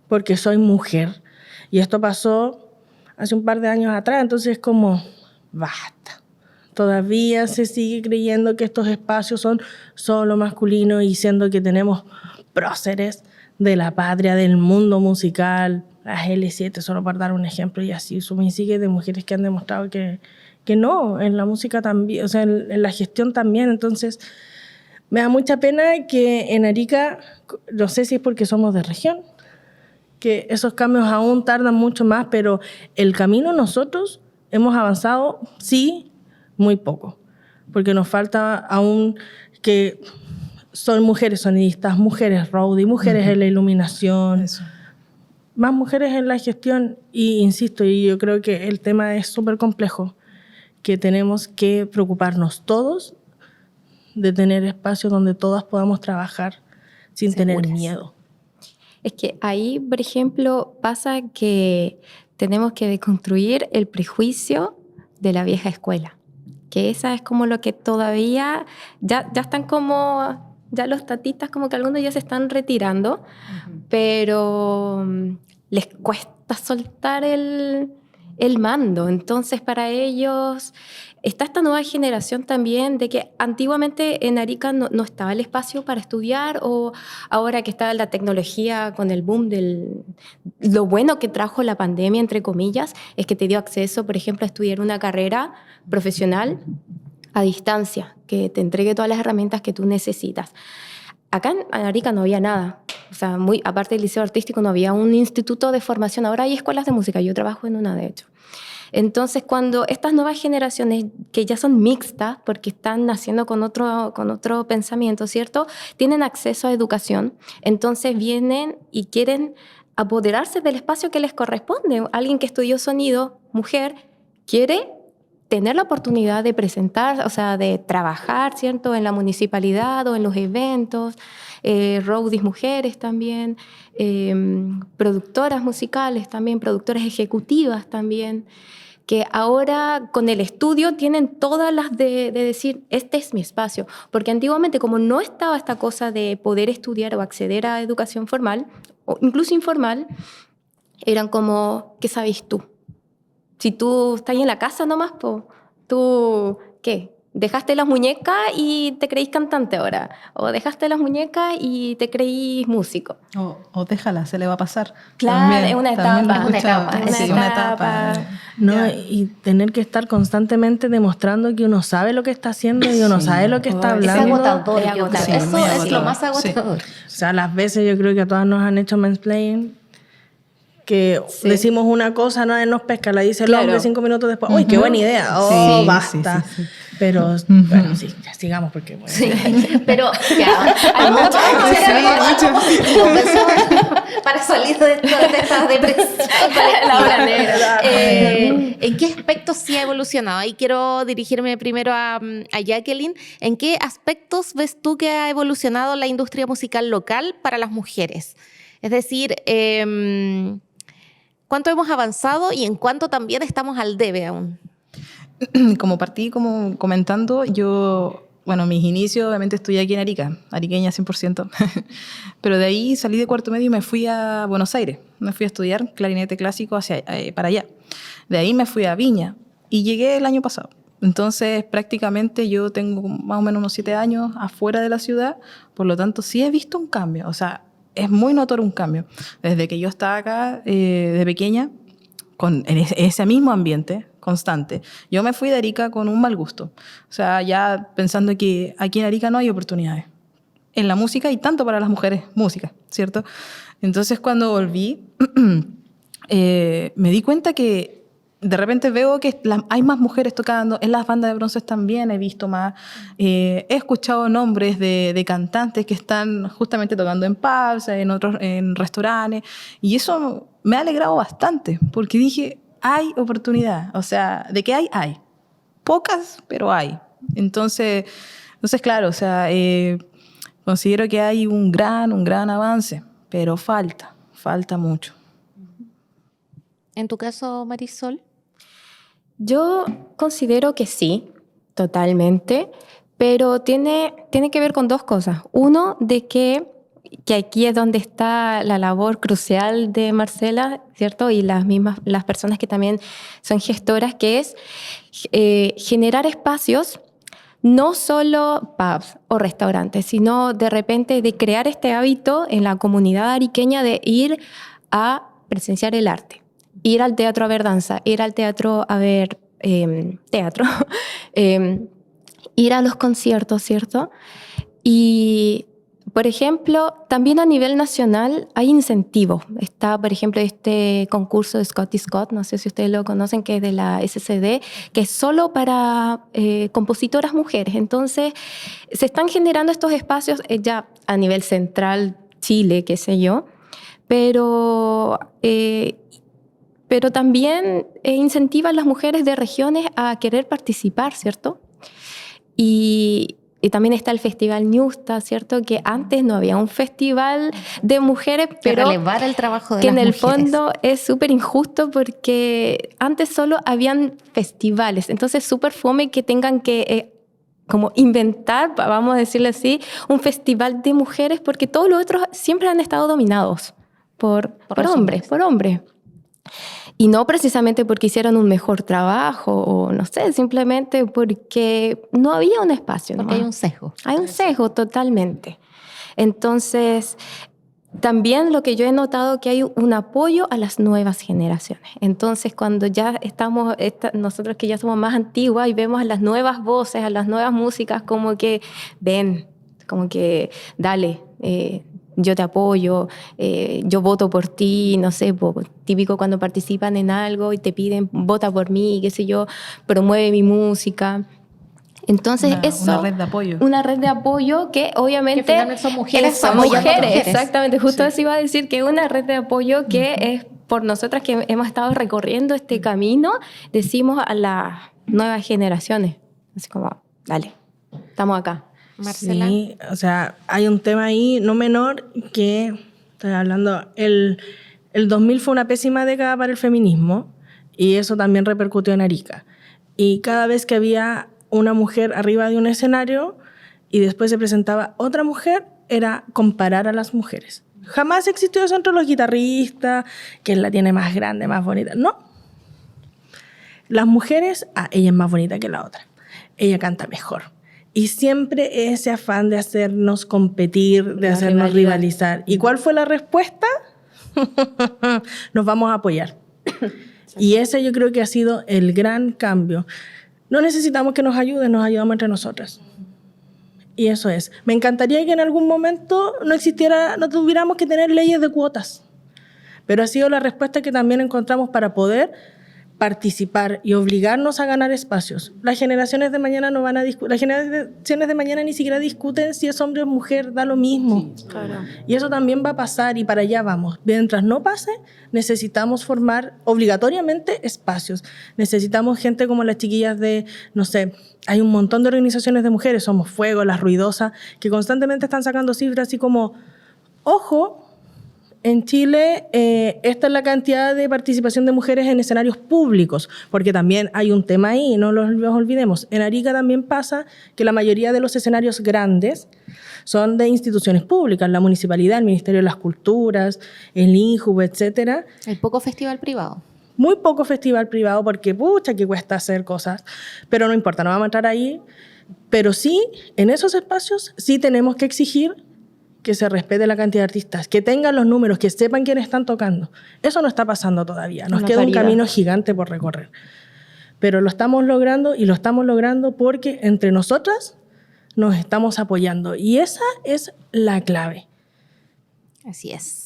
porque soy mujer. Y esto pasó hace un par de años atrás, entonces como, basta. Todavía se sigue creyendo que estos espacios son solo masculinos, y siendo que tenemos próceres de la patria, del mundo musical, las L7, solo para dar un ejemplo, y así sigue de mujeres que han demostrado que no, en la música también, o sea, en la gestión también. Entonces, me da mucha pena que en Arica, no sé si es porque somos de región, que esos cambios aún tardan mucho más, pero el camino nosotros hemos avanzado, sí, muy poco, porque nos falta aún que son mujeres sonidistas, mujeres roadie, mujeres en la iluminación, Eso. más mujeres en la gestión, y insisto, y yo creo que el tema es súper complejo, que tenemos que preocuparnos todos de tener espacios donde todas podamos trabajar sin tener miedo. Es que ahí, por ejemplo, pasa que tenemos que deconstruir el prejuicio de la vieja escuela, que esa es como lo que todavía, ya están como, ya los tatistas como que algunos ya se están retirando, pero les cuesta soltar el mando. Entonces, para ellos está esta nueva generación también de que antiguamente en Arica no estaba el espacio para estudiar, o ahora que está la tecnología con el boom lo bueno que trajo la pandemia, entre comillas, es que te dio acceso, por ejemplo, a estudiar una carrera profesional a distancia, que te entregue todas las herramientas que tú necesitas. Acá en Arica no había nada. O sea, aparte del liceo artístico, no había un instituto de formación. Ahora hay escuelas de música, yo trabajo en una, de hecho. Entonces, cuando estas nuevas generaciones, que ya son mixtas, porque están naciendo con otro pensamiento, ¿cierto?, tienen acceso a educación, entonces vienen y quieren apoderarse del espacio que les corresponde. Alguien que estudió sonido, mujer, quiere tener la oportunidad de presentar, o sea, de trabajar, ¿cierto?, en la municipalidad o en los eventos, roadies mujeres también, productoras musicales también, productoras ejecutivas también, que ahora con el estudio tienen todas las de decir, este es mi espacio. Porque antiguamente, como no estaba esta cosa de poder estudiar o acceder a educación formal, o incluso informal, eran como, ¿qué sabes tú? Si tú estás ahí en la casa nomás, ¿tú qué? Dejaste las muñecas y te creís cantante ahora. O dejaste las muñecas y te creís músico. O déjala, se le va a pasar. Claro, También, es una también etapa. lo he escuchado. Sí, una etapa. ¿No? Ya. Y tener que estar constantemente demostrando que uno sabe lo que está haciendo y uno Sí. sabe lo que está Es Es hablando. agotador. Es yo agotador. creo. Sí, Eso muy es lo agotador. más agotador. O sea, las veces yo creo que a todas nos han hecho mansplaining, que Sí. decimos una cosa, no nos pesca, la dice el Claro. hombre 5 minutos después. ¡Uy, qué buena idea! ¡Oh, Sí, basta! sí, sí. Pero, bueno, sí, ya sigamos porque... Bueno, Sí, pero ya, hay mucho. para salir de esta depresión La hora negra. ¿En qué aspectos sí ha evolucionado? Ahí quiero dirigirme primero a Jacqueline. ¿En qué aspectos ves tú que ha evolucionado la industria musical local para las mujeres? Es decir, ¿cuánto hemos avanzado y en cuánto también estamos al debe aún? Como partí como comentando, bueno, mis inicios obviamente estudié aquí en Arica, ariqueña 100%, pero de ahí salí de cuarto medio y me fui a Buenos Aires, me fui a estudiar clarinete clásico para allá. De ahí me fui a Viña y llegué el año pasado. Entonces prácticamente yo tengo más o menos unos 7 años afuera de la ciudad, por lo tanto sí he visto un cambio, o sea, es muy notorio un cambio. Desde que yo estaba acá de pequeña, en ese mismo ambiente constante, yo me fui de Arica con un mal gusto. O sea, ya pensando que aquí en Arica no hay oportunidades. En la música y tanto para las mujeres, música, ¿cierto? Entonces cuando volví, me di cuenta que de repente veo que hay más mujeres tocando, en las bandas de bronces también he visto más, he escuchado nombres de cantantes que están justamente tocando en pubs, en restaurantes, y eso me ha alegrado bastante, porque dije, hay oportunidad, o sea, de que hay. Pocas, pero hay. Entonces claro, o sea, considero que hay un gran avance, pero falta mucho. ¿En tu caso, Marisol? Yo considero que sí, totalmente, pero tiene que ver con dos cosas. Uno, de que aquí es donde está la labor crucial de Marcela, ¿cierto? Y las personas que también son gestoras, que es generar espacios, no solo pubs o restaurantes, sino de repente de crear este hábito en la comunidad ariqueña de ir a presenciar el arte, ir al teatro a ver danza, ir al teatro a ver teatro, ir a los conciertos, ¿cierto? Y por ejemplo, también a nivel nacional hay incentivos. Está, por ejemplo, este concurso de Scotty Scott, no sé si ustedes lo conocen, que es de la SCD, que es solo para compositoras mujeres. Entonces, se están generando estos espacios ya a nivel central, Chile, qué sé yo, pero también incentiva a las mujeres de regiones a querer participar, ¿cierto? Y también está el Festival Ñusta, ¿cierto? Que antes no había un festival de mujeres, pero que relevar el trabajo de que las en el mujeres. fondo es súper injusto porque antes solo habían festivales. Entonces, súper fome que tengan que como inventar, vamos a decirlo así, un festival de mujeres, porque todos los otros siempre han estado dominados por hombres. Y no precisamente porque hicieron un mejor trabajo o no sé, simplemente porque no había un espacio. Porque hay un sesgo. Hay un sesgo totalmente. Entonces, también lo que yo he notado que hay un apoyo a las nuevas generaciones. Entonces, cuando ya estamos, nosotros que ya somos más antiguas y vemos a las nuevas voces, a las nuevas músicas, como que ven, como que dale, yo te apoyo, yo voto por ti, no sé, típico cuando participan en algo y te piden, vota por mí, qué sé yo, promueve mi música. Entonces una red de apoyo. Una red de apoyo que obviamente... Que finalmente son mujeres. Son mujeres, exactamente. Justo Sí. eso iba a decir, que una red de apoyo que es por nosotras que hemos estado recorriendo este camino, decimos a las nuevas generaciones, así como, dale, estamos acá. Marcela. Sí, o sea, hay un tema ahí no menor que, estoy hablando, el 2000 fue una pésima década para el feminismo y eso también repercutió en Arica. Y cada vez que había una mujer arriba de un escenario y después se presentaba otra mujer, era comparar a las mujeres. Jamás existió eso entre los guitarristas, quién la tiene más grande, más bonita. No. Las mujeres, ella es más bonita que la otra. Ella canta mejor. Y siempre ese afán de hacernos competir, de hacernos rivalizar. ¿Y cuál fue la respuesta? Nos vamos a apoyar. Y ese yo creo que ha sido el gran cambio. No necesitamos que nos ayuden, nos ayudamos entre nosotras. Y eso es. Me encantaría que en algún momento no tuviéramos que tener leyes de cuotas. Pero ha sido la respuesta que también encontramos para poder participar y obligarnos a ganar espacios. Las generaciones de mañana no van a las generaciones de mañana ni siquiera discuten si es hombre o mujer, da lo mismo. Sí, claro. Y eso también va a pasar y para allá vamos. Mientras no pase, necesitamos formar obligatoriamente espacios. Necesitamos gente como las chiquillas de, no sé, hay un montón de organizaciones de mujeres, Somos Fuego, Las Ruidosas, que constantemente están sacando cifras así como, ojo, en Chile, esta es la cantidad de participación de mujeres en escenarios públicos, porque también hay un tema ahí, no los olvidemos. En Arica también pasa que la mayoría de los escenarios grandes son de instituciones públicas, la municipalidad, el Ministerio de las Culturas, el INJUB, etcétera. El poco festival privado. Muy poco festival privado porque, pucha, que cuesta hacer cosas, pero no importa, no vamos a entrar ahí. Pero sí, en esos espacios sí tenemos que exigir que se respete la cantidad de artistas, que tengan los números, que sepan quiénes están tocando. Eso no está pasando todavía. Nos queda un camino gigante por recorrer. Pero lo estamos logrando y lo estamos logrando porque entre nosotras nos estamos apoyando. Y esa es la clave. Así es.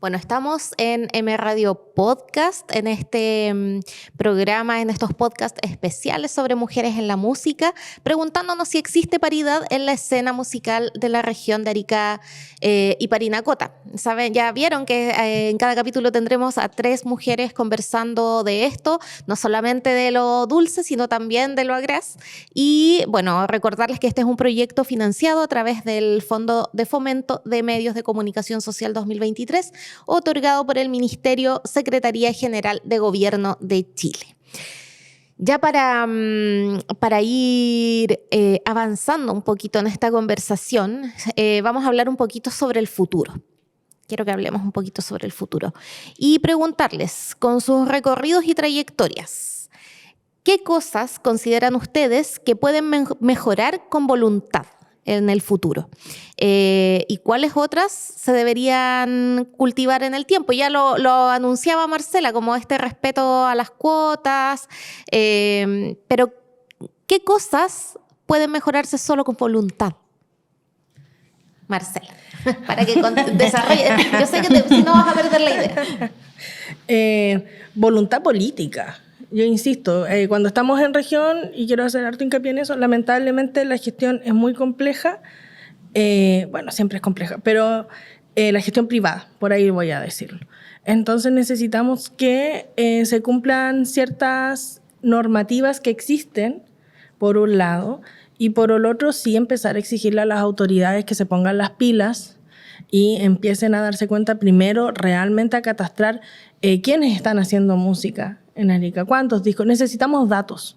Bueno, estamos en M Radio Podcast, en este programa, en estos podcasts especiales sobre mujeres en la música, preguntándonos si existe paridad en la escena musical de la región de Arica y Parinacota. ¿Saben? Ya vieron que en cada capítulo tendremos a 3 mujeres conversando de esto, no solamente de lo dulce, sino también de lo agraz. Y bueno, recordarles que este es un proyecto financiado a través del Fondo de Fomento de Medios de Comunicación Social 2023, otorgado por el Ministerio Secretaría General de Gobierno de Chile. Ya para ir avanzando un poquito en esta conversación, vamos a hablar un poquito sobre el futuro. Quiero que hablemos un poquito sobre el futuro y preguntarles, con sus recorridos y trayectorias, ¿qué cosas consideran ustedes que pueden mejorar con voluntad en el futuro? ¿Y cuáles otras se deberían cultivar en el tiempo? Ya lo anunciaba Marcela, como este respeto a las cuotas, pero ¿qué cosas pueden mejorarse solo con voluntad? Marcela, para que desarrolle. Yo sé que si no vas a perder la idea. Voluntad política. Yo insisto, cuando estamos en región, y quiero hacer harto hincapié en eso, lamentablemente la gestión es muy compleja. Bueno, siempre es compleja, pero la gestión privada, por ahí voy a decirlo. Entonces necesitamos que se cumplan ciertas normativas que existen, por un lado, y por el otro sí empezar a exigirle a las autoridades que se pongan las pilas y empiecen a darse cuenta primero realmente a catastrar quiénes están haciendo música en Arica, cuántos discos. Necesitamos datos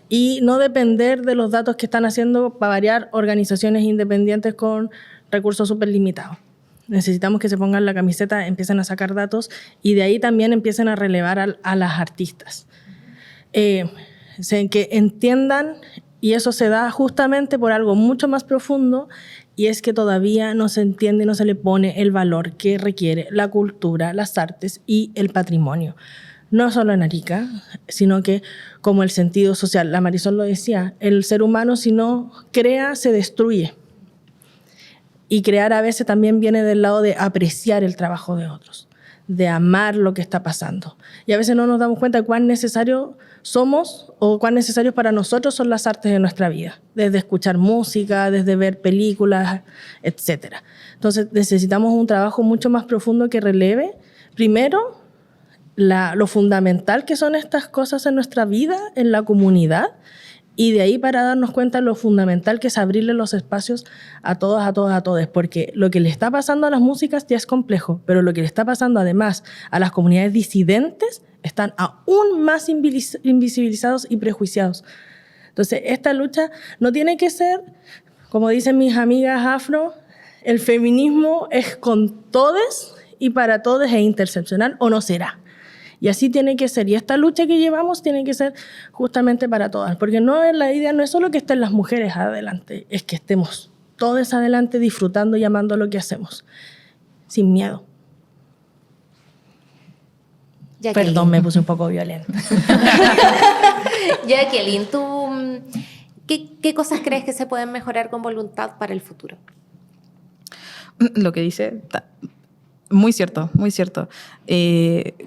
y no depender de los datos que están haciendo, para variar, organizaciones independientes con recursos súper limitados. Necesitamos que se pongan la camiseta, empiecen a sacar datos y de ahí también empiecen a relevar a las artistas. Que entiendan, y eso se da justamente por algo mucho más profundo, y es que todavía no se entiende y no se le pone el valor que requiere la cultura, las artes y el patrimonio. No solo en Arica, sino que como el sentido social. La Marisol lo decía, el ser humano si no crea, se destruye. Y crear a veces también viene del lado de apreciar el trabajo de otros, de amar lo que está pasando. Y a veces no nos damos cuenta de cuán necesarios somos o cuán necesarios para nosotros son las artes de nuestra vida, desde escuchar música, desde ver películas, etc. Entonces necesitamos un trabajo mucho más profundo que releve, primero, lo fundamental que son estas cosas en nuestra vida, en la comunidad, y de ahí para darnos cuenta lo fundamental que es abrirle los espacios a todas, a todas, a todos, porque lo que le está pasando a las músicas ya es complejo, pero lo que le está pasando además a las comunidades disidentes están aún más invisibilizados y prejuiciados. Entonces, esta lucha no tiene que ser, como dicen mis amigas afro, el feminismo es con todes y para todos es interseccional, o no será. Y así tiene que ser. Y esta lucha que llevamos tiene que ser justamente para todas. Porque la idea no es solo que estén las mujeres adelante, es que estemos todos adelante disfrutando y amando lo que hacemos. Sin miedo. Jacqueline. Perdón, me puse un poco violenta. Jacqueline, ¿tú qué cosas crees que se pueden mejorar con voluntad para el futuro? Lo que dice... Muy cierto, muy cierto.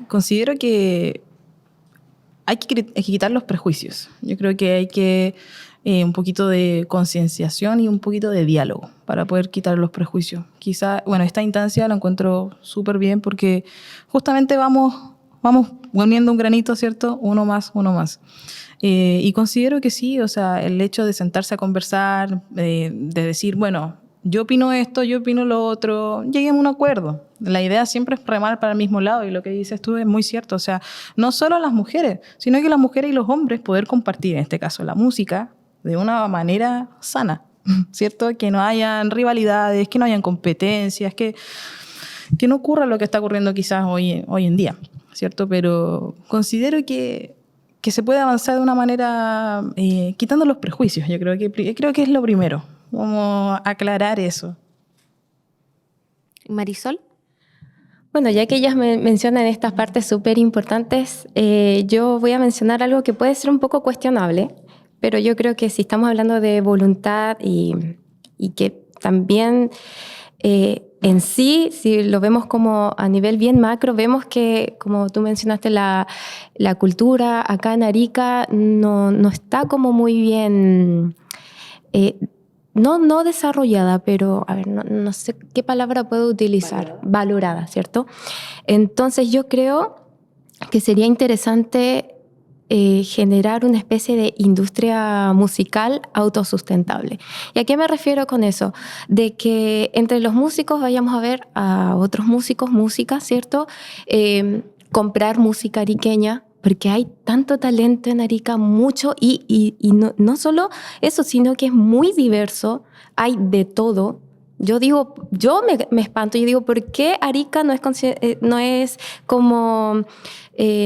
Considero que hay que quitar los prejuicios. Yo creo que hay que un poquito de concienciación y un poquito de diálogo para poder quitar los prejuicios. Quizá, bueno, esta instancia la encuentro súper bien porque justamente vamos poniendo un granito, ¿cierto? Uno más. Y considero que sí, o sea, el hecho de sentarse a conversar, de decir, bueno, yo opino esto, yo opino lo otro, lleguemos a un acuerdo. La idea siempre es remar para el mismo lado y lo que dices tú es muy cierto. O sea, no solo las mujeres, sino que las mujeres y los hombres poder compartir, en este caso, la música de una manera sana, ¿cierto? Que no hayan rivalidades, que no hayan competencias, que no ocurra lo que está ocurriendo quizás hoy en día, ¿cierto? Pero considero que se puede avanzar de una manera quitando los prejuicios. Yo creo que es lo primero. Como aclarar eso. Marisol. Bueno, ya que ellas me mencionan estas partes súper importantes, yo voy a mencionar algo que puede ser un poco cuestionable, pero yo creo que si estamos hablando de voluntad y que también en sí, si lo vemos como a nivel bien macro, vemos que, como tú mencionaste, la cultura acá en Arica no está como muy bien... No desarrollada, pero a ver, no sé qué palabra puedo utilizar. Valorada, ¿cierto? Entonces yo creo que sería interesante generar una especie de industria musical autosustentable. ¿Y a qué me refiero con eso? De que entre los músicos vayamos a ver a otros músicos, música, ¿cierto? Comprar música ariqueña, porque hay tanto talento en Arica, mucho, y no solo eso, sino que es muy diverso, hay de todo. Yo me espanto, yo digo, ¿por qué Arica no es como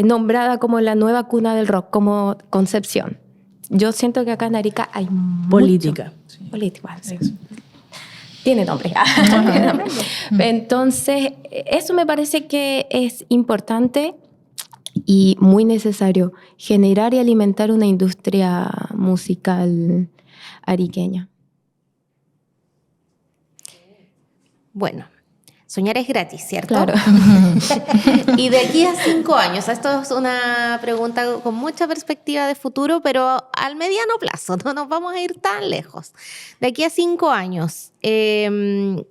nombrada como la nueva cuna del rock, como Concepción? Yo siento que acá en Arica hay Política. Sí. Política, sí. Tiene nombre. Entonces, eso me parece que es importante y muy necesario, generar y alimentar una industria musical ariqueña. Bueno, soñar es gratis, ¿cierto? Claro. Y de aquí a 5 años, esto es una pregunta con mucha perspectiva de futuro, pero al mediano plazo, no nos vamos a ir tan lejos. De aquí a 5 años,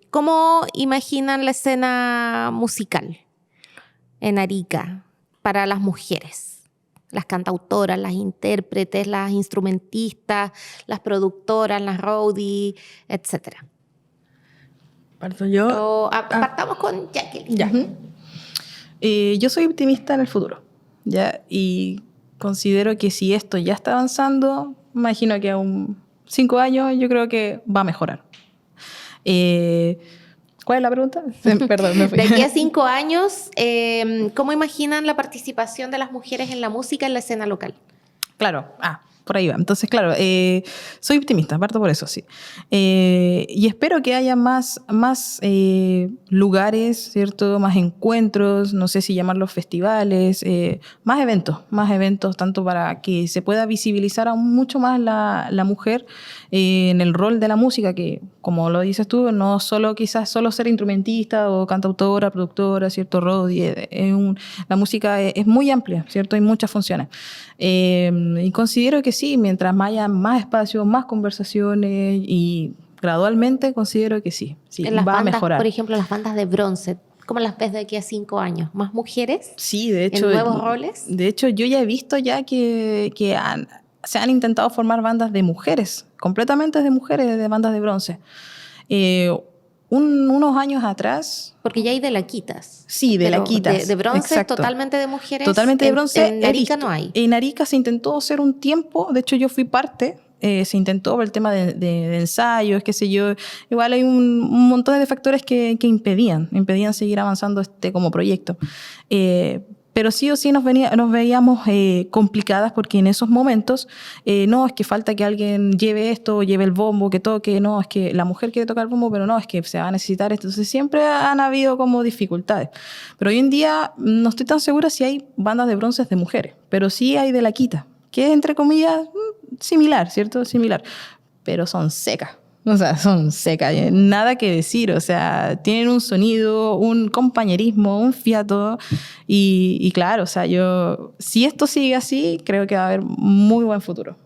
¿cómo imaginan la escena musical en Arica para las mujeres? Las cantautoras, las intérpretes, las instrumentistas, las productoras, las roadies, etcétera. Parto yo. Partamos con Jacqueline. Ya. Yo soy optimista en el futuro, ¿ya? Y considero que si esto ya está avanzando, imagino que a 5 años yo creo que va a mejorar. ¿Cuál es la pregunta? Perdón, me fui. De aquí a 5 años, ¿cómo imaginan la participación de las mujeres en la música en la escena local? Claro, por ahí va. Entonces, claro, soy optimista, parto por eso, sí. Y espero que haya más lugares, ¿cierto? Más encuentros, no sé si llamarlos festivales, más eventos, tanto para que se pueda visibilizar aún mucho más la mujer en el rol de la música, que, como lo dices tú, no solo quizás solo ser instrumentista o cantautora, productora, ¿cierto? Roadie, la música es muy amplia, ¿cierto? Hay muchas funciones. Y considero que sí, mientras haya más espacios, más conversaciones y gradualmente considero que sí en las va bandas, a mejorar. Por ejemplo, las bandas de bronce, ¿cómo las ves de aquí a 5 años? ¿Más mujeres? Sí, de hecho. ¿En nuevos roles? De hecho, yo ya he visto ya que se han intentado formar bandas de mujeres, completamente de mujeres, de bandas de bronce. Unos años atrás... Porque ya hay de laquitas. Sí, de laquitas. De bronce, exacto. Totalmente de mujeres. Totalmente de bronce. En Arica no hay. En Arica se intentó hacer un tiempo, de hecho yo fui parte, se intentó por el tema de ensayos, qué sé yo. Igual hay un montón de factores que impedían seguir avanzando como proyecto. Pero sí o sí nos veíamos complicadas porque en esos momentos no, es que falta que alguien lleve esto, lleve el bombo, que toque, no, es que la mujer quiere tocar el bombo, pero no, es que se va a necesitar esto. Entonces siempre han habido como dificultades. Pero hoy en día no estoy tan segura si hay bandas de bronces de mujeres, pero sí hay de laquita, que es entre comillas similar, ¿cierto? Similar, pero son secas. O sea, son secas, nada que decir. O sea, tienen un sonido, un compañerismo, un fiato. Y claro, o sea, si esto sigue así, creo que va a haber muy buen futuro.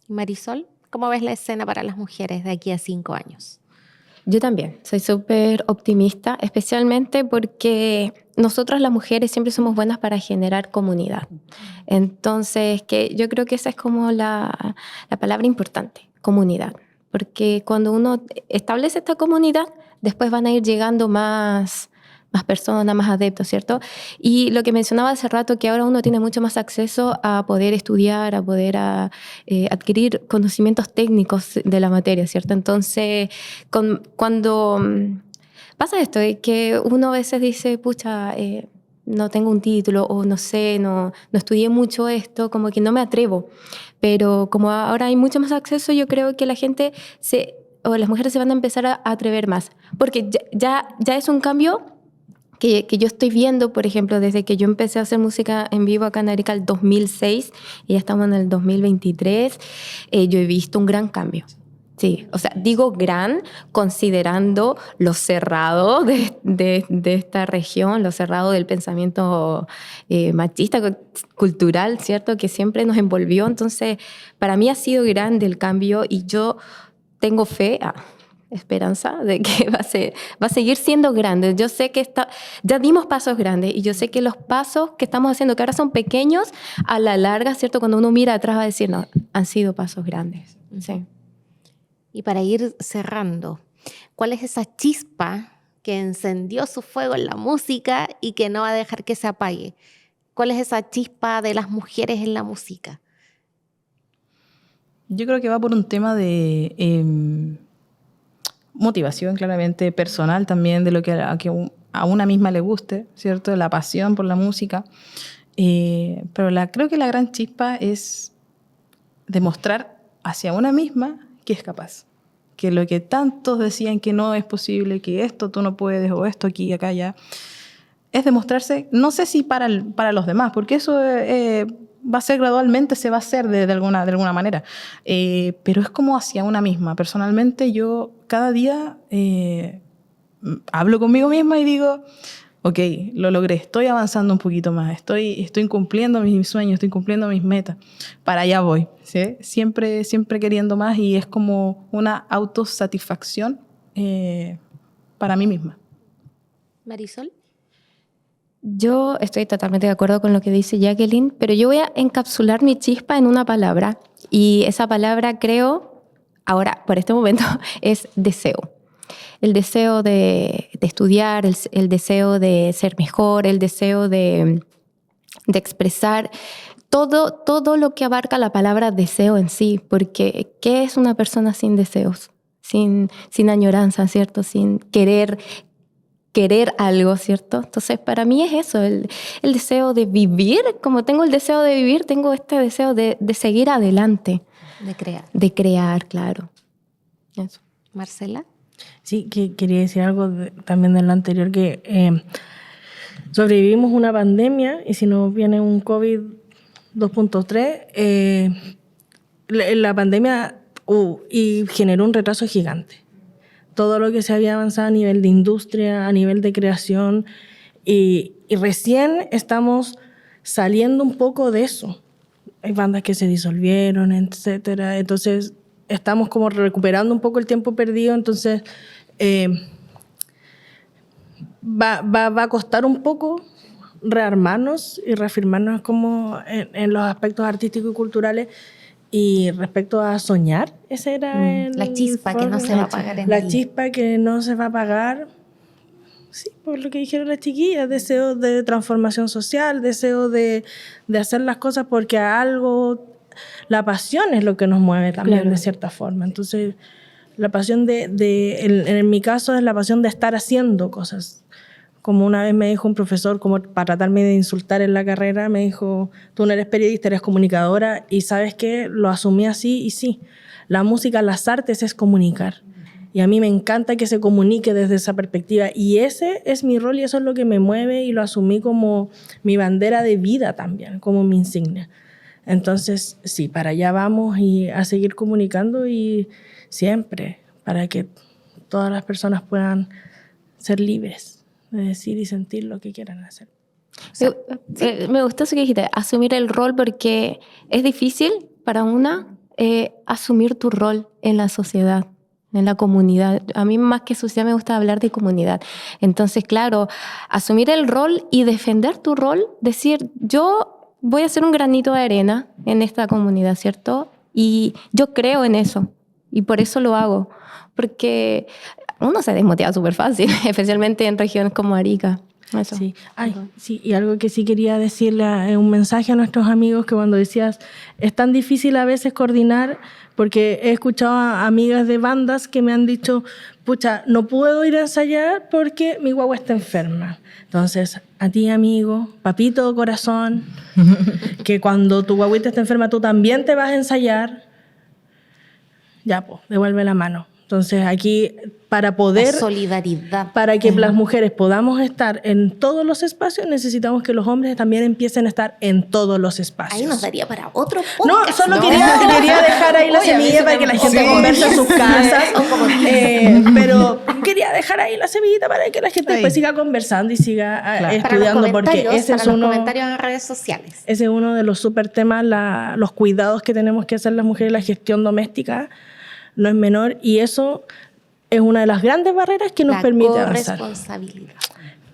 Marisol, ¿cómo ves la escena para las mujeres de aquí a 5 años? Yo también, soy súper optimista, especialmente porque nosotras las mujeres siempre somos buenas para generar comunidad. Entonces, yo creo que esa es como la palabra importante, comunidad. Porque cuando uno establece esta comunidad, después van a ir llegando más personas, más adeptos, ¿cierto? Y lo que mencionaba hace rato, que ahora uno tiene mucho más acceso a poder estudiar, a poder adquirir conocimientos técnicos de la materia, ¿cierto? Entonces, cuando pasa esto, que uno a veces dice, pucha, no tengo un título o no sé, no estudié mucho esto, como que no me atrevo. Pero como ahora hay mucho más acceso, yo creo que la gente o las mujeres se van a empezar a atrever más. Porque ya es un cambio que yo estoy viendo, por ejemplo, desde que yo empecé a hacer música en vivo acá en Arica el 2006 y ya estamos en el 2023, yo he visto un gran cambio. Sí, o sea, digo gran considerando lo cerrado de esta región, lo cerrado del pensamiento machista, cultural, ¿cierto? Que siempre nos envolvió. Entonces, para mí ha sido grande el cambio y yo tengo fe, esperanza de que va a seguir siendo grande. Yo sé que ya dimos pasos grandes y yo sé que los pasos que estamos haciendo, que ahora son pequeños, a la larga, ¿cierto? Cuando uno mira atrás va a decir, no, han sido pasos grandes. Sí. Y para ir cerrando, ¿cuál es esa chispa que encendió su fuego en la música y que no va a dejar que se apague? ¿Cuál es esa chispa de las mujeres en la música? Yo creo que va por un tema de motivación, claramente, personal también, de lo que a una misma le guste, ¿cierto? La pasión por la música. Pero creo que la gran chispa es demostrar hacia una misma que es capaz. Que lo que tantos decían que no es posible, que esto tú no puedes, o esto aquí, acá, allá, es demostrarse, no sé si para los demás, porque eso va a ser gradualmente, se va a hacer de alguna manera, pero es como hacia una misma. Personalmente yo cada día hablo conmigo misma y digo, ok, lo logré, estoy avanzando un poquito más, estoy cumpliendo mis sueños, estoy cumpliendo mis metas, para allá voy, ¿sí? Siempre queriendo más y es como una autosatisfacción para mí misma. Marisol. Yo estoy totalmente de acuerdo con lo que dice Jacqueline, pero yo voy a encapsular mi chispa en una palabra y esa palabra creo, ahora, por este momento, es deseo. El deseo de estudiar, el deseo de ser mejor, el deseo de expresar todo lo que abarca la palabra deseo en sí, porque ¿qué es una persona sin deseos? Sin añoranza, ¿cierto? Sin querer algo, ¿cierto? Entonces, para mí es eso, el deseo de vivir. Como tengo el deseo de vivir, tengo este deseo de seguir adelante. De crear. De crear, claro. Eso. Marcela. Sí, que quería decir algo también de lo anterior, que sobrevivimos una pandemia y si nos viene un COVID 2.3, la pandemia y generó un retraso gigante. Todo lo que se había avanzado a nivel de industria, a nivel de creación, y recién estamos saliendo un poco de eso. Hay bandas que se disolvieron, etcétera. Entonces, estamos como recuperando un poco el tiempo perdido. Entonces, va a costar un poco rearmarnos y reafirmarnos como en los aspectos artísticos y culturales. Y respecto a soñar, ese era la chispa que no se va a apagar en la ti. chispa que no se va a apagar. Sí, por lo que dijeron las chiquillas, deseo de transformación social, deseo de hacer las cosas porque a algo, la pasión es lo que nos mueve también, claro, de cierta forma. Entonces, la pasión en mi caso es la pasión de estar haciendo cosas. Como una vez me dijo un profesor, como para tratarme de insultar en la carrera, me dijo, tú no eres periodista, eres comunicadora, y ¿sabes qué? Lo asumí así, y sí, la música, las artes es comunicar. Y a mí me encanta que se comunique desde esa perspectiva, y ese es mi rol y eso es lo que me mueve, y lo asumí como mi bandera de vida también, como mi insignia. Entonces, sí, para allá vamos y a seguir comunicando y siempre para que todas las personas puedan ser libres de decir y sentir lo que quieran hacer. Me gustó eso que dijiste, asumir el rol, porque es difícil para una asumir tu rol en la sociedad, en la comunidad. A mí más que sociedad me gusta hablar de comunidad. Entonces, claro, asumir el rol y defender tu rol, decir, yo voy a hacer un granito de arena en esta comunidad, ¿cierto? Y yo creo en eso y por eso lo hago, porque uno se desmotiva súper fácil, especialmente en regiones como Arica. Eso. Sí. Sí, y algo que sí quería decirle, un mensaje a nuestros amigos, que cuando decías, es tan difícil a veces coordinar, porque he escuchado a amigas de bandas que me han dicho, pucha, no puedo ir a ensayar porque mi guagua está enferma. Entonces, a ti, amigo, papito corazón, que cuando tu guaguita está enferma tú también te vas a ensayar, ya, pues, devuelve la mano. Entonces, aquí, para poder... La solidaridad. Para que las mujeres podamos estar en todos los espacios, necesitamos que los hombres también empiecen a estar en todos los espacios. Ahí nos daría para otro No, podcast. solo quería dejar ahí la semilla para que la gente converse en sus casas. Pero quería dejar ahí la semillita para que la gente después siga conversando y siga estudiando, porque ese es los comentarios en redes sociales. Ese es uno de los súper temas, los cuidados que tenemos que hacer las mujeres, la gestión doméstica no es menor, y eso es una de las grandes barreras que nos permite avanzar. La corresponsabilidad.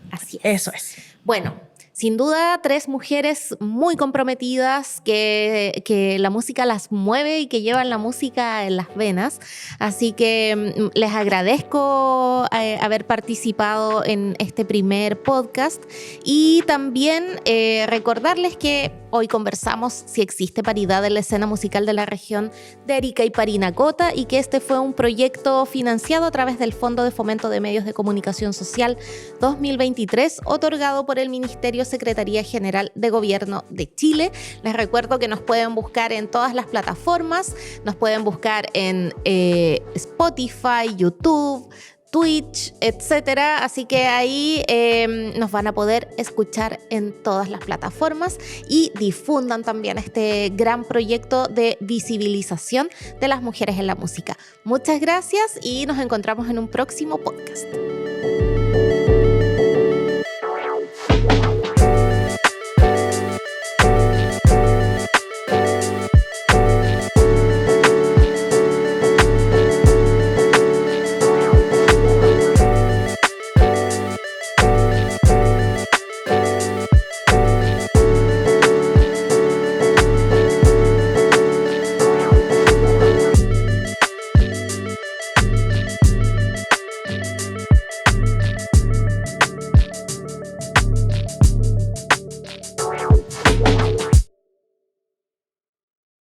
Así es. Eso es. Bueno, sin duda, 3 mujeres muy comprometidas que la música las mueve y que llevan la música en las venas. Así que les agradezco haber participado en este primer podcast y también recordarles que hoy conversamos si existe paridad en la escena musical de la región de Arica y Parinacota y que este fue un proyecto financiado a través del Fondo de Fomento de Medios de Comunicación Social 2023, otorgado por el Ministerio Secretaría General de Gobierno de Chile. Les recuerdo que nos pueden buscar en todas las plataformas, nos pueden buscar en Spotify, YouTube, Twitch, etcétera. Así que ahí nos van a poder escuchar en todas las plataformas y difundan también este gran proyecto de visibilización de las mujeres en la música. Muchas gracias y nos encontramos en un próximo podcast.